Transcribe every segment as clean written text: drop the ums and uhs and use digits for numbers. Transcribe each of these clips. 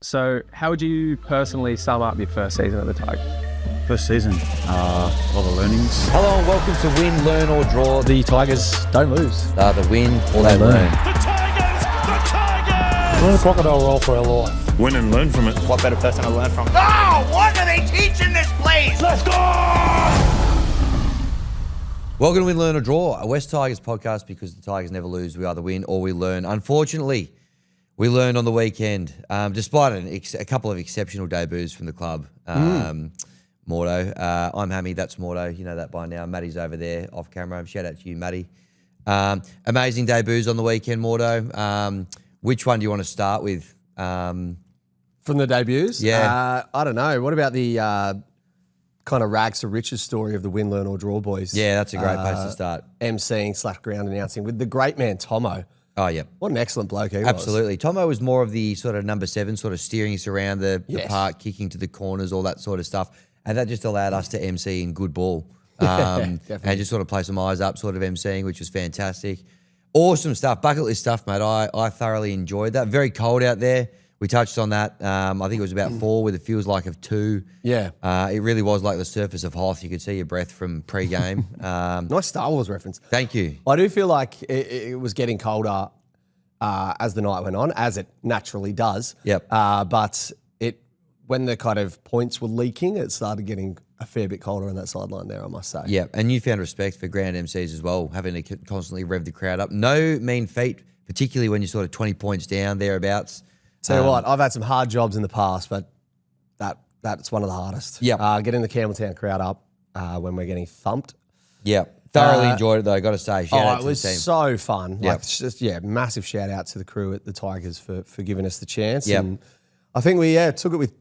So how would you personally sum up your first season at the Tigers? First season, a lot of learnings. Hello and welcome to Win, Learn or Draw. The Tigers don't lose. The win or they learn. The Tigers! We're in a crocodile roll for our life. Win and learn from it. What better person to learn from? Oh, what are they teaching this place? Let's go! Welcome to Win, Learn or Draw, a West Tigers podcast because the Tigers never lose. We either win or we learn. Unfortunately, we learned on the weekend, despite a couple of exceptional debuts from the club. Morto. I'm Hammy, that's Morto. You know that by now. Matty's over there off camera. Shout out to you, Matty. Amazing debuts on the weekend, Morto. Which one do you want to start with? From the debuts? Yeah. I don't know. What about the kind of rags to riches story of the Win, Learn or Draw boys? Yeah, that's a great place to start. MCing / ground announcing with the great man Tomo. Oh, yeah. What an excellent bloke he was. Absolutely. Tomo was more of the sort of number 7, sort of steering us around the park, kicking to the corners, all that sort of stuff. And that just allowed us to MC in good ball. And just sort of play some eyes up, sort of MCing, which was fantastic. Awesome stuff. Bucket list stuff, mate. I thoroughly enjoyed that. Very cold out there. We touched on that. I think it was about 4 with it feels like of 2. Yeah. It really was like the surface of Hoth. You could see your breath from pre-game. Nice Star Wars reference. Thank you. I do feel like it was getting colder as the night went on, as it naturally does. Yep. But when the kind of points were leaking, it started getting a fair bit colder on that sideline there, I must say. Yeah, and you found respect for ground MCs as well, having to constantly rev the crowd up. No mean feat, particularly when you're sort of 20 points down, thereabouts. Tell you what, I've had some hard jobs in the past, but that's one of the hardest. Yeah. Getting the Campbelltown crowd up when we're getting thumped. Yeah, thoroughly enjoyed it though, got to say. Shout out to it was the team. so fun. Yep. Like, it's just, massive shout out to the crew at the Tigers for giving us the chance. Yep. And I think we took it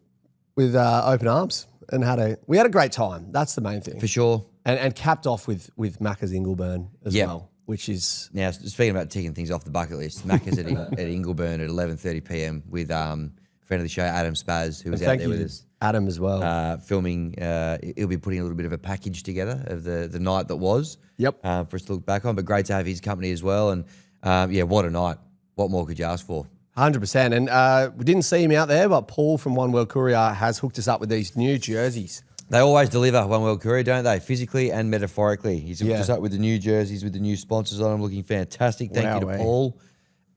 with open arms and we had a great time. That's the main thing. For sure. And capped off with Macca's Ingleburn as Yep. well, which is... Now, speaking about ticking things off the bucket list, Macca's at Ingleburn at 11:30 p.m. with friend of the show, Adam Spaz, who was out there with us. Adam as well. Filming, he'll be putting a little bit of a package together of the night that was. Yep. For us to look back on, but great to have his company as well. And what a night. What more could you ask for? 100%. And we didn't see him out there, but Paul from One World Courier has hooked us up with these new jerseys. They always deliver, One World Courier, don't they? Physically and metaphorically. He's hooked us up with the new jerseys, with the new sponsors on them, looking fantastic. Thank you to Paul,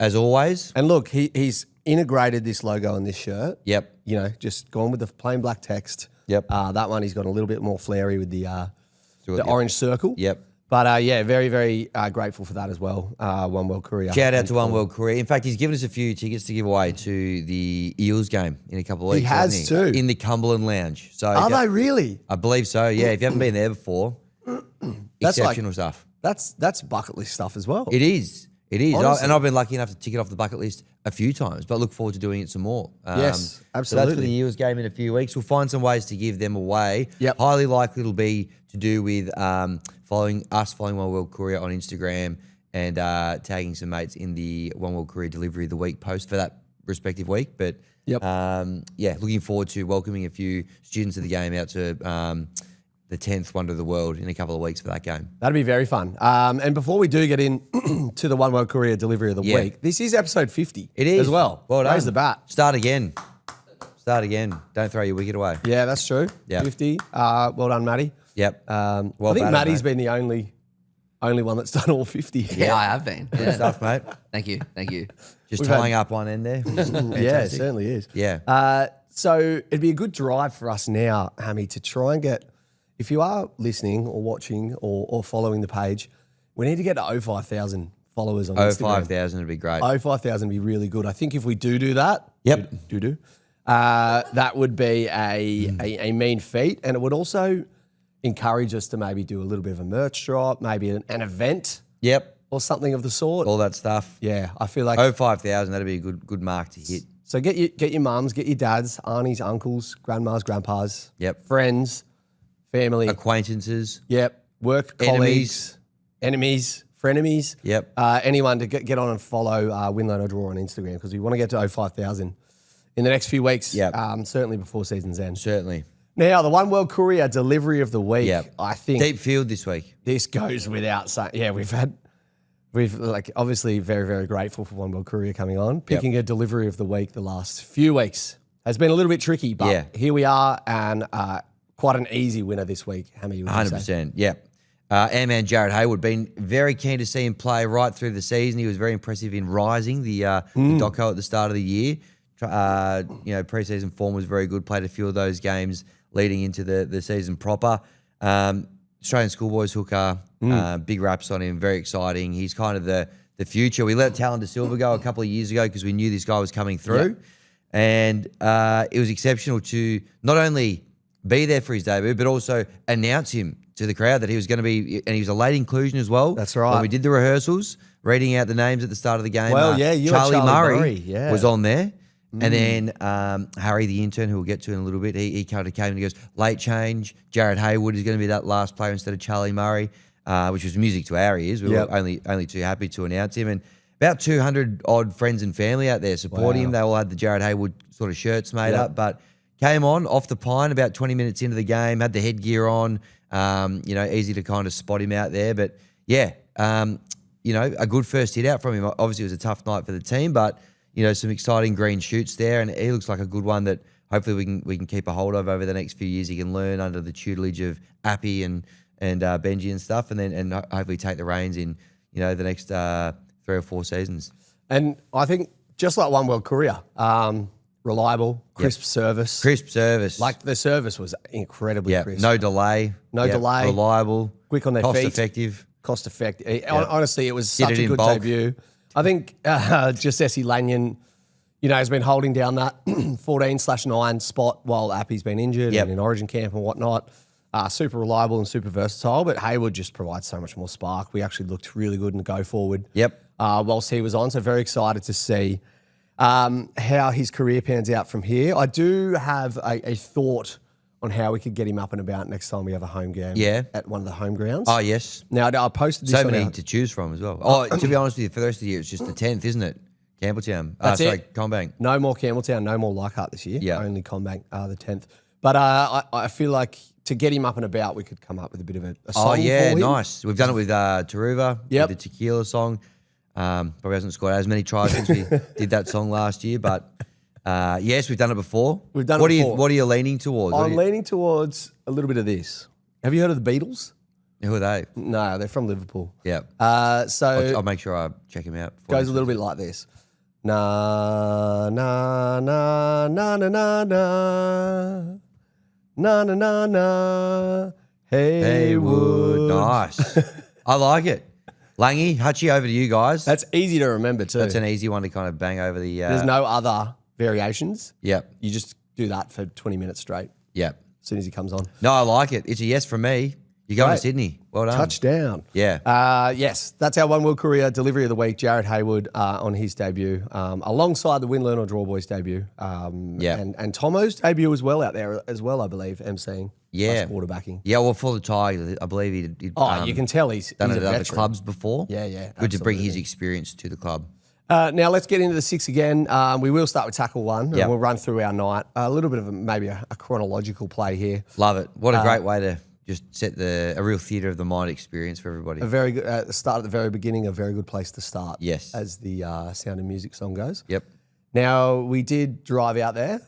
as always. And look, he's integrated this logo on this shirt. Yep. You know, just gone with the plain black text. Yep. That one he's got a little bit more flary with the orange circle. Yep. But very, very grateful for that as well. One World Courier. Shout out to One World Courier. In fact, he's given us a few tickets to give away to the Eels game in a couple of weeks. He has too. In the Cumberland Lounge. So Are they really? I believe so, yeah. If you haven't been there before, That's exceptional stuff. That's bucket list stuff as well. It is. It is. Honestly. And I've been lucky enough to tick it off the bucket list a few times, but look forward to doing it some more. Yes, So absolutely. that's for the Eels game in a few weeks. We'll find some ways to give them away. Yep. Highly likely it'll be to do with following One World Courier on Instagram and tagging some mates in the One World Courier Delivery of the Week post for that respective week. But Yep. Looking forward to welcoming a few students of the game out to the 10th Wonder of the World in a couple of weeks for that game. That'd be very fun. And before we do get in to the One World Courier Delivery of the Week, this is episode 50. It is. as well. Well done. Raise the bat. Start again. Don't throw your wicket away. Yeah, that's true. Yep. 50. Well done, Matty. Yep. I think batted, Matty's mate. been the only one that's done all 50. Yeah, I have been. Good Yeah. stuff, mate. Thank you. Just We've tying up one end there. Yeah, it Fantastic. certainly is. Yeah. So it'd be a good drive for us now, Hammy, to try and get, if you are listening or watching or following the page, we need to get to 05,000 followers on Instagram. 5,000 would be great. 05,000 would be really good. I think if we do that, Yep. that would be a mean feat, and it would also encourage us to maybe do a little bit of a merch drop, maybe an event Yep. or something of the sort. All that stuff. Yeah, I feel like 5,000, that'd be a good mark to hit. So get your mums, get your dads, aunties, uncles, grandmas, grandpas, Yep. friends, family, Acquaintances. yep, work colleagues, enemies, frenemies. Yep. Anyone to get on and follow Win, Learn or Draw on Instagram, because we want to get to 05,000 in the next few weeks. Yep. Certainly before season's end. Certainly. Now, the One World Courier Delivery of the Week. Yep. I think Deep field this week. this goes without saying. Yeah, we've obviously very, very grateful for One World Courier coming on, picking a delivery of the week the last few weeks. has been a little bit tricky, but Yeah. here we are, and quite an easy winner this week. Hammy, would you say? 100%. Yeah. Our man Jared Haywood, been very keen to see him play right through the season. He was very impressive in rising the Doco at the start of the year. Preseason form was very good. Played a few of those games leading into the season proper. Australian schoolboys hooker, big raps on him. Very exciting. He's kind of the future. We let Talon De Silva go a couple of years ago because we knew this guy was coming through, and it was exceptional to not only be there for his debut, but also announce him to the crowd that he was going to be, and he was a late inclusion as well. That's right. When we did the rehearsals, reading out the names at the start of the game. Well, yeah, you and Charlie Murray Murray, was on there. And then Harry, the intern, who we'll get to in a little bit, he kind of came and he goes, late change. Jared Haywood is going to be that last player instead of Charlie Murray, which was music to our ears. We were only too happy to announce him. And about 200 odd friends and family out there supporting him. They all had the Jared Haywood sort of shirts made up, but came on off the pine about 20 minutes into the game, had the headgear on, easy to kind of spot him out there. But yeah, a good first hit out from him. Obviously, it was a tough night for the team, but some exciting green shoots there, and he looks like a good one that hopefully we can keep a hold of over the next few years. He can learn under the tutelage of Appy and Benji and stuff, and then hopefully take the reins in the next 3 or 4 seasons. And I think just like One World Courier, reliable, crisp service. Crisp service, Like the service was incredibly crisp. no delay, delay, reliable, quick on their cost feet, effective. Cost effective. Honestly, it was Did such it a in good bulk. debut. I think Jesse Lanyon, has been holding down that 14/9 spot while Appy's been injured and in Origin camp and whatnot. Super reliable and super versatile, but Haywood just provides so much more spark. We actually looked really good in the go forward. Whilst he was on, so very excited to see how his career pans out from here. I do have a thought on how we could get him up and about next time we have a home game at one of the home grounds. Oh, yes. Now, I posted this So on many our- to choose from as well. Oh, to be honest with you, for the rest of the year, it's just the 10th, isn't it? Campbelltown. That's it. Combank. No more Campbelltown, no more Leichhardt this year. Yeah. Only Combank the 10th. But I feel like to get him up and about, we could come up with a bit of a song Oh, yeah, for him. nice. We've done it with Taruva, Yep. with the Tequila song. Probably hasn't scored as many tries since we did that song last year, but yes, we've done it before. We've done what it are before. What are you leaning towards? I'm leaning towards a little bit of this. Have you heard of the Beatles? Who are they? No, they're from Liverpool. Yeah. So I'll make sure I check him out. it goes a little bit like this. Na na na na na na na na na na na Haywood. Nice. I like it. Langy, Hutchie, over to you guys. That's easy to remember too. That's an easy one to kind of bang over the. There's no other variations. Yep. You just do that for 20 minutes straight Yep. as soon as he comes on. No, I like it. It's a yes from me. You're going Great. to Sydney. Well done. Touchdown. Yeah. Yes, that's our One World Courier delivery of the week. Jared Haywood on his debut, alongside the Win, Learn or Draw Boys debut. And Tomo's debut as well out there as well, I believe, emceeing. Yeah. plus quarterbacking. Yeah, well, for the Tigers, I believe he'd You can tell he's done a it at other veteran. clubs before. Yeah, Good to bring his absolutely. experience to the club. Now let's get into the 6 again. We will start with tackle 1 Yep. and we'll run through our night. A little bit of maybe a chronological play here. Love it. What a great way to just set a real theatre of the mind experience for everybody. A very good start at the very beginning, a very good place to start. Yes. As the Sound of Music song goes. Yep. Now, we did drive out there,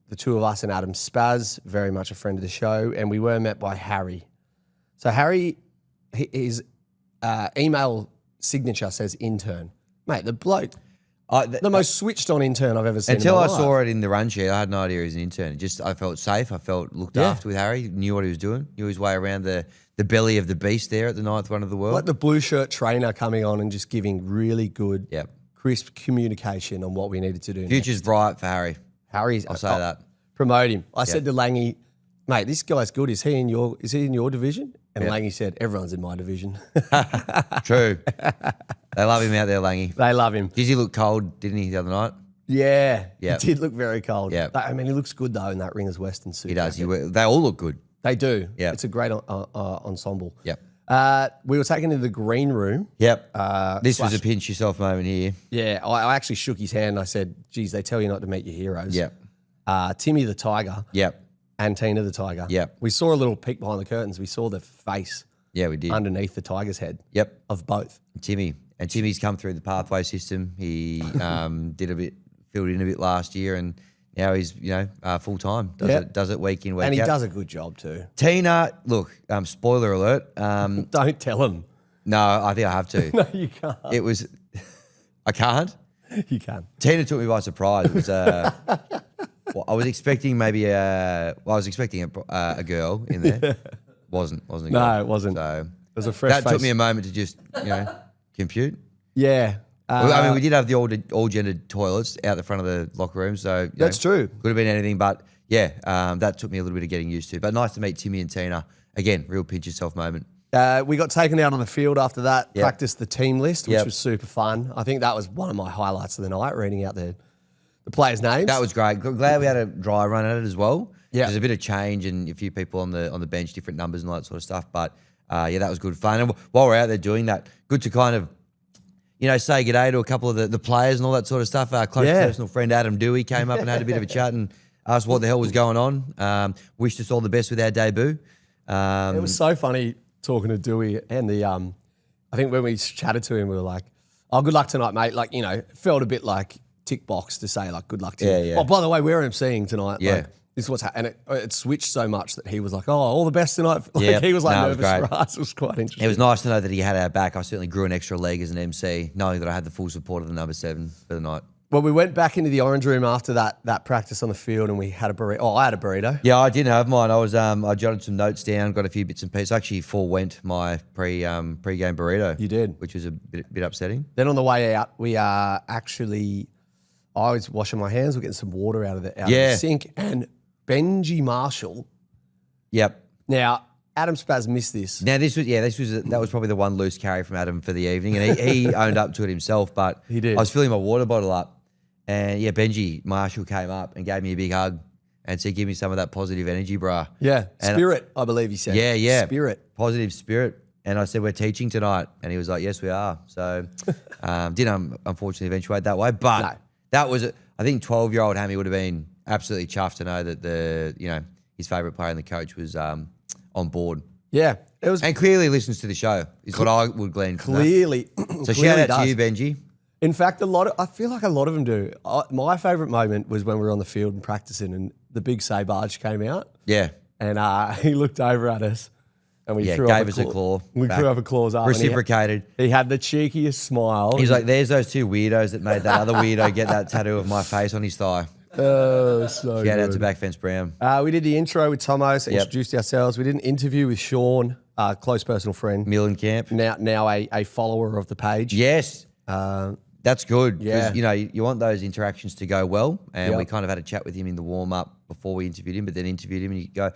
the two of us and Adam Spaz, very much a friend of the show, and we were met by Harry. So Harry, his email signature says intern. Mate, the bloke, the most switched on intern I've ever seen Until in my I life. saw it in the run sheet, I had no idea he was an intern. I felt safe. I felt looked after with Harry. Knew what he was doing. Knew his way around the belly of the beast there at the 9th one of the world. Like the blue shirt trainer coming on and just giving really good, Yep. crisp communication on what we needed to do. Future's bright for Harry. Harry's, I'll say that. Promote him. I said to Langy, mate, this guy's good. Is he in your division? And Langy said, everyone's in my division. True. They love him out there, Langy. They love him. Did he look cold, didn't he, the other night? Yeah, Yep. he did look very cold. Yep. I mean, he looks good though in that Ringers Western suit. He does. jacket. They all look good. They do. Yep. It's a great ensemble. Yep. We were taken to the green room. Yep. This was a pinch yourself moment here. Yeah, I actually shook his hand and I said, geez, they tell you not to meet your heroes. Yep. Timmy the Tiger Yep. and Tina the Tiger. Yep. We saw a little peek behind the curtains. We saw the face Yeah, we did. underneath the Tiger's head. Yep. Of both. Timmy's come through the pathway system. He filled in a bit last year, and Now he's full time. Does it week in, week out. And he does a good job too. Tina, look, spoiler alert. Don't tell him. No, I think I have to. No, you can't. It was, I can't. You can. Tina took me by surprise. It was, well, I was expecting maybe a girl in there. Wasn't a girl. No, it wasn't. So It was a fresh that face. took me a moment to just compute. Yeah. I mean, we did have the all gendered toilets out the front of the locker room, so That's true. Could have been anything, but yeah, that took me a little bit of getting used to. But nice to meet Timmy and Tina again. Real pinch yourself moment. We got taken out on the field after that, Yep. practiced the team list, which Yep. was super fun. I think that was one of my highlights of the night, reading out the players' names. That was great. Glad we had a dry run at it as well. Yeah. There's a bit of change and a few people on the bench, different numbers and all that sort of stuff. But yeah, that was good fun. And while we're out there doing that, good to kind of say good day to a couple of the players and all that sort of stuff. Our close personal friend Adam Dewey came up and had a bit of a chat and asked what the hell was going on. Wished us all the best with our debut. It was so funny talking to Dewey and I think when we chatted to him, we were like, "Oh, good luck tonight, mate." Like, felt a bit like tick box to say like, "Good luck to you." Yeah. Oh, by the way, we're emceeing tonight. Yeah. Like, this is what's happening. And it switched so much that he was like, "Oh, all the best tonight." Like, Yeah. he was like No, it was nervous great. for us. It was quite interesting. It was nice to know that he had our back. I certainly grew an extra leg as an MC, knowing that I had the full support of the number 7 for the night. Well, we went back into the orange room after that practice on the field, and we had a burrito. Oh, I had a burrito. Yeah, I didn't have mine. I was I jotted some notes down, got a few bits and pieces. I actually forewent my pre-game burrito. You did. Which was a bit upsetting. Then on the way out, we I was washing my hands. We're getting some water out of the sink, and Benji Marshall. Yep. Now, Adam Spaz missed this. Now that was probably the one loose carry from Adam for the evening, and he owned up to it himself. But He did. I was filling my water bottle up, and Benji Marshall came up and gave me a big hug and said, "Give me some of that positive energy, brah." Yeah, And- spirit, I believe he said. Yeah. Spirit. Positive spirit. And I said, "We're teaching tonight," and he was like, "Yes, we are." So didn't unfortunately eventuate that way, but No. that was I think 12-year-old Hammy would have been absolutely chuffed to know that his favourite player and the coach was on board. Yeah, it was And clearly listens to the show, is what I would glean from that. clearly. So clearly shout out does. to you, Benji. In fact, I feel like a lot of them do. My favourite moment was when we were on the field and practicing, and the big say barge came out, Yeah. and he looked over at us, and we Yeah, threw gave up us a claw We back. threw up a claws up. and Reciprocated. He had the cheekiest smile. He's like, "There's those two weirdos that made that other weirdo get that tattoo of my face on his thigh." "Oh, so Shout out good." to Backfence Brown. We did the intro with Tomos, introduced ourselves. We did an interview with Sean, close personal friend, Millen Camp. now a follower of the page. Yes. That's good. 'Cause, Yeah. you want those interactions to go well. And Yep. we kind of had a chat with him in the warm-up before we interviewed him, but then interviewed him and you go,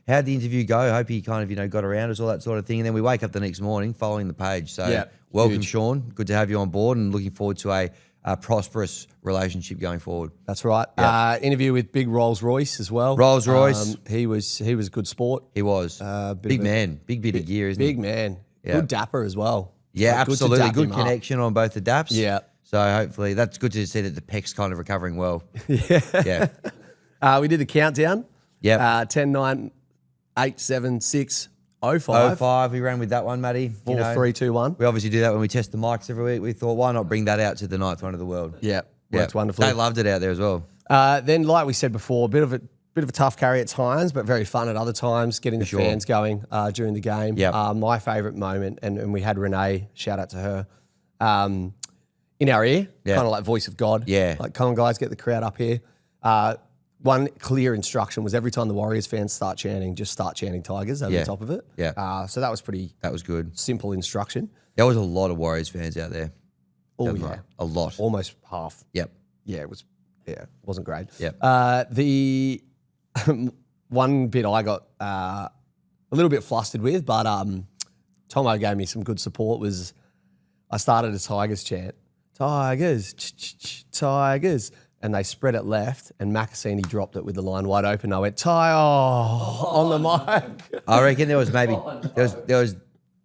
"How'd the interview go? I hope he kind of, got around us," all that sort of thing. And then we wake up the next morning following the page. So Yeah, welcome, huge. Sean. Good to have you on board and looking forward to a prosperous relationship going forward. That's right. Interview with Big Rolls Royce as well. Rolls Royce. He was good sport. He was. Big man. Big bit of gear, isn't he? Big man. Yeah. Good dapper as well. Yeah, Like, good to absolutely. dap Good him up. connection on both the daps. Yeah. So hopefully that's good to see that the pec's kind of recovering well. Yeah. We did the countdown. Yep. 10, 9, 8, 7, 6, 05. 05, we ran with that one, Matty. 4, 3, 2, 1. We obviously do that when we test the mics every week. We thought, why not bring that out to the ninth one of the world? Yeah. Works wonderfully. They loved it out there as well. Then, like we said before, a bit of a tough carry at times, but very fun at other times, getting the sure. fans going during the game. Yep. My favourite moment, and we had Renee, shout out to her, in our ear, Yeah. kind of like voice of God. Yeah. Like, come on, guys, get the crowd up here. One clear instruction was every time the Warriors fans start chanting, just start chanting Tigers over Yeah. the top of it. Yeah. So that was pretty That was good. simple instruction. There was a lot of Warriors fans out there. Oh, That yeah. night. A lot. Almost half. Yep. Yeah, it wasn't great. Yep. The one bit I got a little bit flustered with, but Tomo gave me some good support, was I started a Tigers chant. Tigers, Tigers. And they spread it left, and Macassini dropped it with the line wide open. I went, on the mic. I reckon there was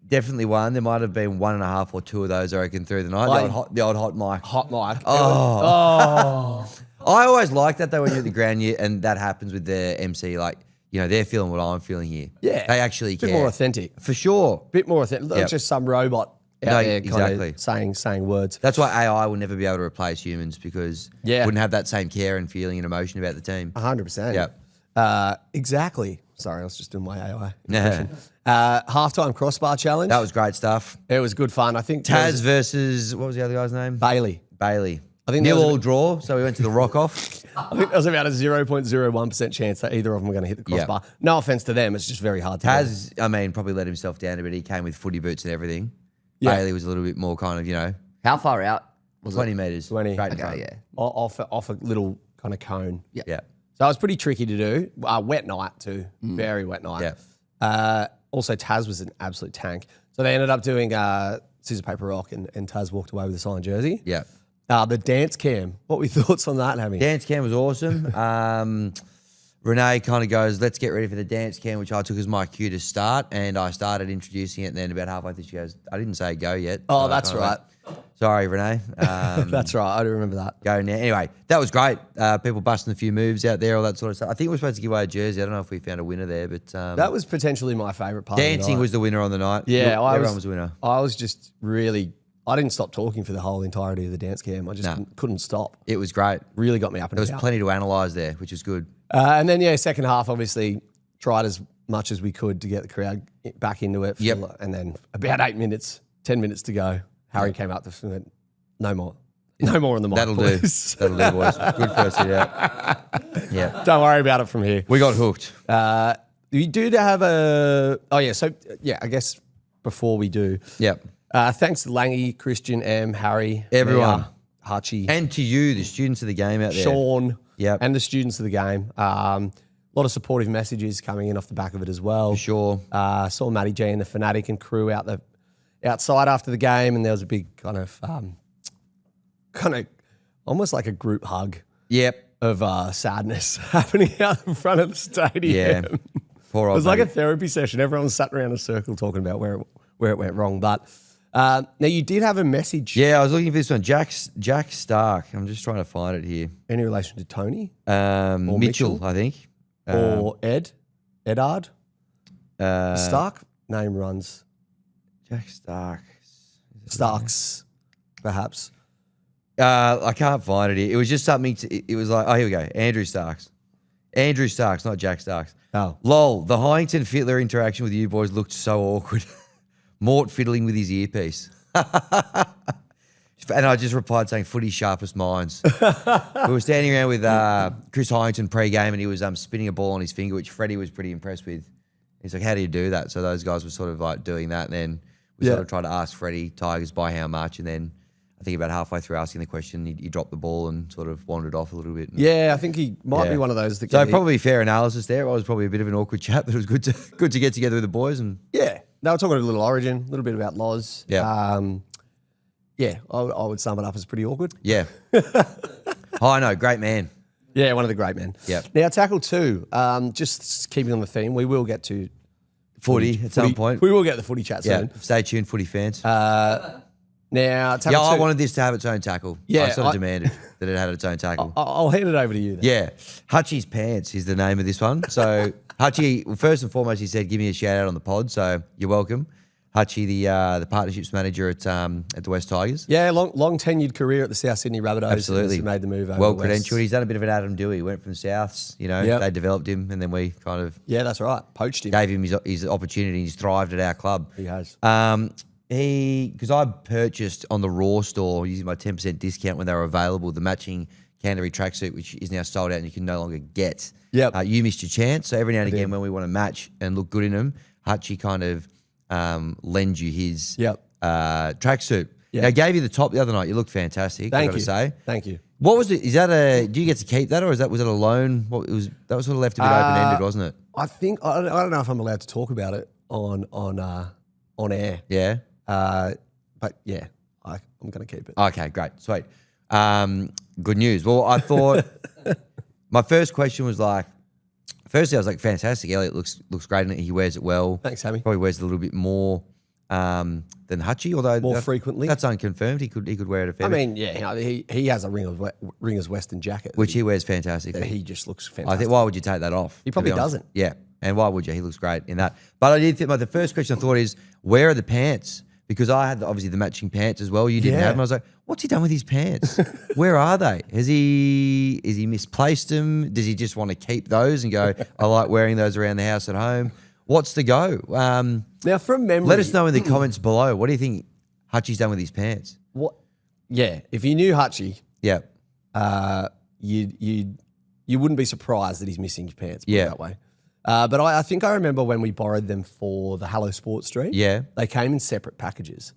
definitely one. There might have been 1.5 or 2 of those, I reckon, through the night. The old hot mic. Hot mic. I always like that though when you're at the ground and that happens with the MC. Like, they're feeling what I'm feeling here. Yeah. They actually Bit care. more authentic. For sure. Bit more authentic. Not Yep. just some robot No, there exactly. saying words. That's why AI will never be able to replace humans because Yeah. wouldn't have that same care and feeling and emotion about the team. 100%. Yep. Exactly. Sorry, I was just doing my AI. Yeah. Halftime crossbar challenge. That was great stuff. It was good fun. I think Taz versus, what was the other guy's name? Bailey. Bailey. I think Nil there was all draw, so we went to the rock off. I think there was about a 0.01% chance that either of them were going to hit the crossbar. No offense to them, it's just very hard to do. Taz, I mean, probably let himself down a bit. He came with footy boots and everything. Yeah. Bailey was a little bit more kind of, How far out was 20 it? metres. 20. Straight in Okay, front. yeah. off a little kind of cone. Yeah. Yeah. So it was pretty tricky to do. Wet night too. Very wet night. Yeah. Also, Taz was an absolute tank. So they ended up doing scissors, paper, rock, and Taz walked away with a signed jersey. Yeah. The dance cam. What were your thoughts on that, Hammy? Dance cam was awesome. Renee kind of goes, let's get ready for the dance cam, which I took as my cue to start. And I started introducing it. And then about halfway through, she goes, I didn't say go yet. Oh, So I that's kinda right. went, sorry, Renee. That's right. I do remember that. Go now. Anyway, that was great. People busting a few moves out there, all that sort of stuff. I think we were supposed to give away a jersey. I don't know if we found a winner there, but That was potentially my favourite part. dancing of the was the winner on the night. Yeah, everyone was a winner. I was just really. I didn't stop talking for the whole entirety of the dance cam. I just couldn't stop. It was great. Really got me up and There was about. plenty to analyse there, which was good. And then, second half, obviously, tried as much as we could to get the crowd back into it. Yep. And then about 10 minutes to go, Harry came out and went, no more. No more on the mic, That'll please. do. That'll do, boys. Good first hit out. Yeah. Don't worry about it from here. We got hooked. We do have a... Oh, yeah. So, I guess before we do... Yep. Thanks to Langy, Christian, M, Harry, Everyone. Mia, Hachi, And to you, the students of the game out there. Sean, Yep. and the students of the game. A lot of supportive messages coming in off the back of it as well. For sure. Saw Matty G and the Fanatic and crew outside after the game, and there was a big kind of almost like a group hug Yep. of sadness happening out in front of the stadium. Yeah. Poor It old was like a mate. therapy session. Everyone sat around a circle talking about where it went wrong. But now you did have a message. Yeah, I was looking for this one. Jack Stark. I'm just trying to find it here. Any relation to Tony Mitchell, I think. or Edard Stark? Name runs. Jack Stark. Starks, perhaps. I can't find it here. It was just something. It was like, oh, here we go. Andrew Starks. Andrew Starks, not Jack Starks. Oh. Lol, the Hyington Fittler interaction with you boys looked so awkward. Mort fiddling with his earpiece. And I just replied saying, footy sharpest minds. We were standing around with Chris Hyington pre-game and he was spinning a ball on his finger, which Freddie was pretty impressed with. He's like, how do you do that? So those guys were sort of like doing that. And then we sort of tried to ask Freddie Tigers by how much. And then I think about halfway through asking the question, he dropped the ball and sort of wandered off a little bit. Yeah, I think he might be one of those that So can probably fair analysis there. I was probably a bit of an awkward chat, but it was good to get together with the boys. And Yeah. They were talking a little Origin, a little bit about Loz. Yeah. I would sum it up as pretty awkward. yeah. Oh, I know. Great man. Yeah, one of the great men. Yep. Now, tackle 2, just keeping on the theme, we will get to Footy at some point. We will get the footy chat Yeah. soon. Stay tuned, footy fans. Now, tackle 2. I wanted this to have its own tackle. Yeah, I sort of demanded that it had its own tackle. I'll hand it over to you then. Yeah. Hutchie's Pants is the name of this one. So Hutchie, well, first and foremost, he said, give me a shout out on the pod. So you're welcome. Hutchie, the partnerships manager at the West Tigers. Yeah, long tenured career at the South Sydney Rabbitohs. Absolutely. He made the move over Well west. credentialed. He's done a bit of an Adam Dewey. He went from Souths, Yep. they developed him and then we kind of Yeah, that's right. Poached him. gave him his opportunity. He's thrived at our club. He has. Because I purchased on the Raw store using my 10% discount when they were available, the matching Canterbury tracksuit, which is now sold out and you can no longer get. Yep. You missed your chance. So every now and again, when we want to match and look good in them, Hutchie kind of lends you his tracksuit. Yep. Now, I gave you the top the other night. You looked fantastic. Thank I've got you. to say. Thank you. What was it? Is that do you get to keep that or was it a loan? That was sort of left a bit open ended, wasn't it? I think I don't know if I'm allowed to talk about it on air. Yeah. But yeah, I'm going to keep it. Okay, great. Sweet. Good news. Well, I thought my first question was firstly, I was like, fantastic. Elliot looks great in it. He wears it well. Thanks, Hammy. Probably wears it a little bit more than Hutchie, although More frequently. That's unconfirmed. He could wear it a fair I bit, mean, yeah, he has a Ringers Western jacket. which he wears fantastically. he just looks fantastic. I think, why would you take that off? He to probably be honest? doesn't. Yeah. And why would you? He looks great in that. But I did think, the first question I thought is, where are the pants? because I had obviously the matching pants as well. You didn't Yeah. have them. I was like, what's he done with his pants? Where are they? Has he misplaced them? Does he just want to keep those and go, I like wearing those around the house at home? What's the go? Now, from memory, Let us know in the comments below. What do you think Hutchie's done with his pants? What? Yeah, if you knew Hutchie, Yeah. you wouldn't be surprised that he's missing his pants. Put it Yeah. that way. But I think I remember when we borrowed them for the Hello Sports Street. Yeah. They came in separate packages.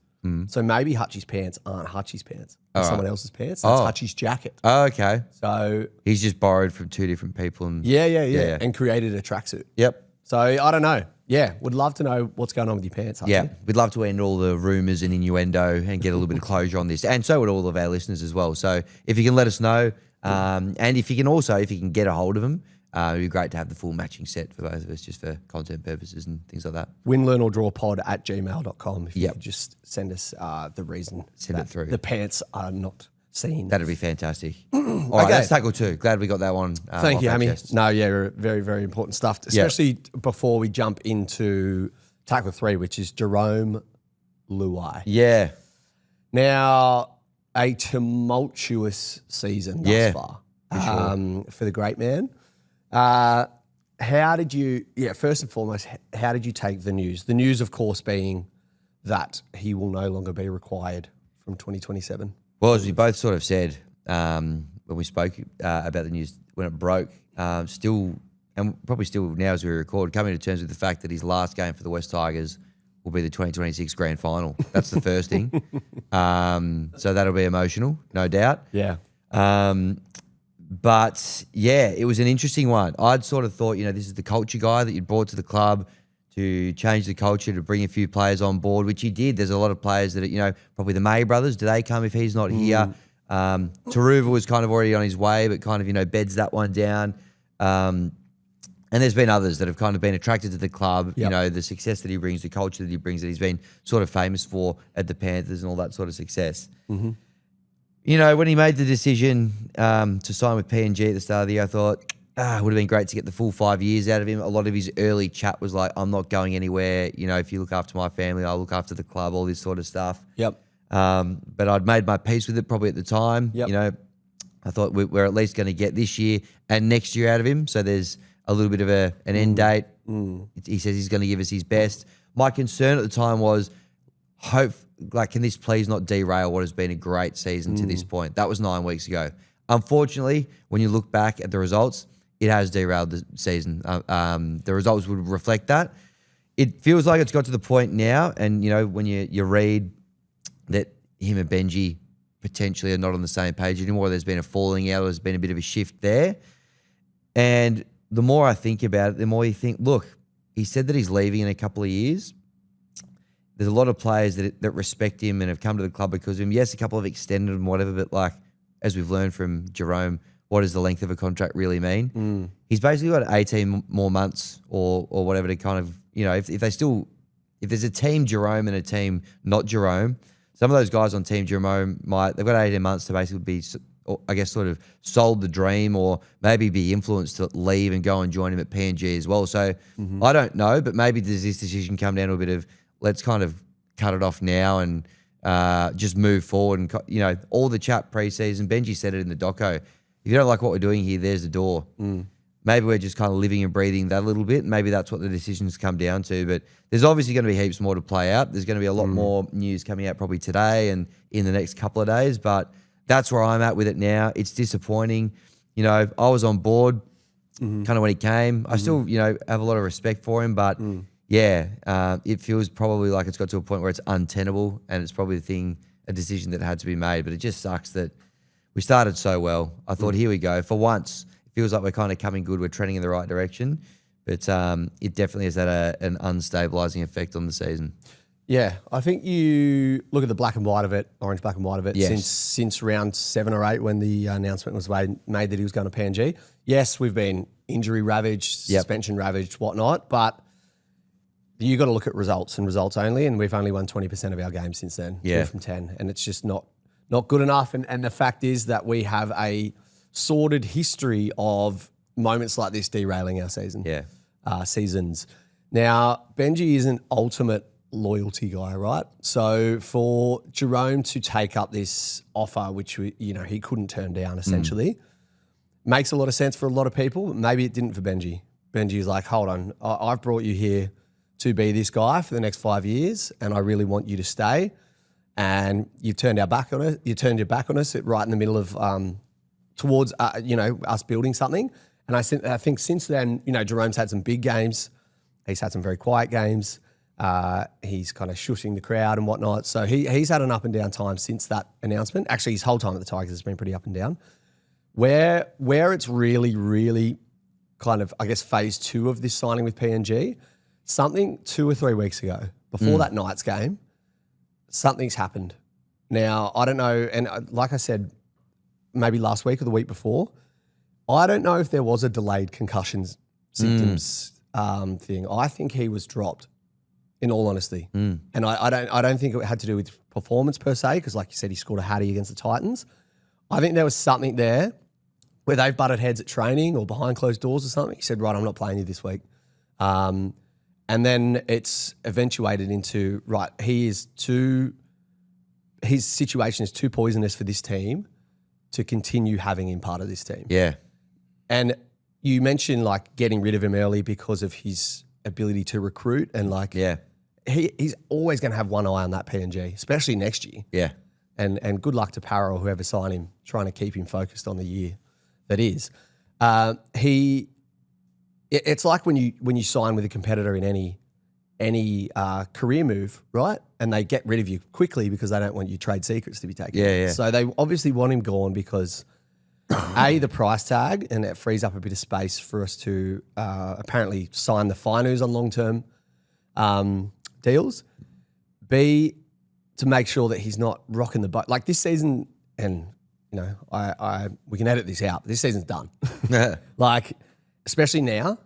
So maybe Hutchie's pants aren't Hutchie's pants. They're All right. someone else's pants. That's Oh. Hutchie's jacket. Oh, okay. So He's just borrowed from two different people. And yeah. And created a tracksuit. Yep. So I don't know. Yeah, would love to know what's going on with your pants, Hutchie. Yeah, we'd love to end all the rumours and innuendo and get a little bit of closure on this. And so would all of our listeners as well. So if you can let us know, and if you can get a hold of them, it'd be great to have the full matching set for both of us just for content purposes and things like that. Win, learn, or draw pod at gmail.com. If you Yep. could just send us the reason Send it that through. the pants are not seen. That'd be fantastic. All right, Okay. that's tackle 2. Glad we got that one. Thank off you, our Amy. chests. No, yeah, very, very important stuff, especially before we jump into tackle 3, which is Jerome Luai. Yeah. Now, a tumultuous season thus Yeah, far for for the great man. How did you, first and foremost, how did you take the news? The news, of course, being that he will no longer be required from 2027. Well, as we both sort of said when we spoke about the news when it broke, still, and probably still now as we record, coming to terms with the fact that his last game for the West Tigers will be the 2026 Grand Final. That's the first thing. So that'll be emotional, no doubt. Yeah. But yeah, it was an interesting one. I'd sort of thought, this is the culture guy that you'd brought to the club to change the culture, to bring a few players on board, which he did. There's a lot of players that, probably the May brothers, do they come if he's not here? Taruva was kind of already on his way, but kind of, beds that one down. And there's been others that have kind of been attracted to the club, Yep. the success that he brings, the culture that he brings, that he's been sort of famous for at the Panthers and all that sort of success. Mm-hmm. When he made the decision to sign with PNG at the start of the year, I thought it would have been great to get the full 5 years out of him. A lot of his early chat was like, I'm not going anywhere. If you look after my family, I'll look after the club, all this sort of stuff. Yep. But I'd made my peace with it probably at the time. Yep. I thought we're at least going to get this year and next year out of him. So there's a little bit of an end date. He says he's going to give us his best. My concern at the time was, can this please not derail what has been a great season to this point? That was 9 weeks ago. Unfortunately, when you look back at the results, it has derailed the season. The results would reflect that. It feels like it's got to the point now, and when you read that him and Benji potentially are not on the same page anymore, there's been a falling out, there's been a bit of a shift there. And the more I think about it, the more you think, look, he said that he's leaving in a couple of years. There's a lot of players that respect him and have come to the club because of him. Yes, a couple have extended and whatever, but as we've learned from Jerome, what does the length of a contract really mean? He's basically got 18 more months or whatever to kind of, if there's a team Jerome and a team not Jerome, some of those guys on team Jerome they've got 18 months to basically be, I guess, sort of sold the dream or maybe be influenced to leave and go and join him at PNG as well. So I don't know, but maybe does this decision come down to a bit of, let's kind of cut it off now and just move forward. And, all the chat pre-season, Benji said it in the doco, if you don't like what we're doing here, there's the door. Maybe we're just kind of living and breathing that a little bit. Maybe that's what the decisions come down to. But there's obviously going to be heaps more to play out. There's going to be a lot more news coming out probably today and in the next couple of days. But that's where I'm at with it now. It's disappointing. I was on board kind of when he came. I still, have a lot of respect for him. But it feels probably like it's got to a point where it's untenable and it's probably a decision that had to be made. But it just sucks that we started so well. I thought, here we go. For once, it feels like we're kind of coming good. We're trending in the right direction. But it definitely has had an unstabilising effect on the season. Yeah, I think you look at the black and white of it, orange black and white of it, Yes. since round 7 or 8 when the announcement was made that he was going to PNG. Yes, we've been injury ravaged, suspension ravaged, whatnot, but you got to look at results and results only, and we've only won 20% of our games since then, 2 from 10, and it's just not good enough. And the fact is that we have a sordid history of moments like this derailing our season. Yeah. Seasons. Now, Benji isn't ultimate loyalty guy, right? So for Jerome to take up this offer, which he couldn't turn down, essentially, makes a lot of sense for a lot of people. Maybe it didn't for Benji. Benji's like, hold on, I've brought you here to be this guy for the next 5 years, and I really want you to stay. And you've turned our back on it. You turned your back on us right in the middle of towards us building something. And I think since then, Jerome's had some big games. He's had some very quiet games. He's kind of shushing the crowd and whatnot. So he's had an up and down time since that announcement. Actually, his whole time at the Tigers has been pretty up and down. Where it's really, really kind of, I guess, phase 2 of this signing with PNG, something 2 or 3 weeks ago, before that Knights game, something's happened. Now, I don't know, and like I said, maybe last week or the week before, I don't know if there was a delayed concussion symptoms thing. I think he was dropped, in all honesty. And I don't think it had to do with performance per se, because like you said, he scored a hattie against the Titans. I think there was something there where they've butted heads at training or behind closed doors or something. He said, right, I'm not playing you this week. And then it's eventuated into, right, his situation is too poisonous for this team to continue having him part of this team. Yeah. And you mentioned like getting rid of him early because of his ability to recruit and like he's always going to have one eye on that PNG, especially next year. Yeah. And good luck to Parra or whoever signed him, trying to keep him focused on the year that is. It's like when you sign with a competitor in any career move, right? And they get rid of you quickly because they don't want your trade secrets to be taken. Yeah. So they obviously want him gone because the price tag, and it frees up a bit of space for us to apparently sign the finers on long-term deals. B, to make sure that he's not rocking the boat. Like this season, and we can edit this out, but this season's done. Like, especially now,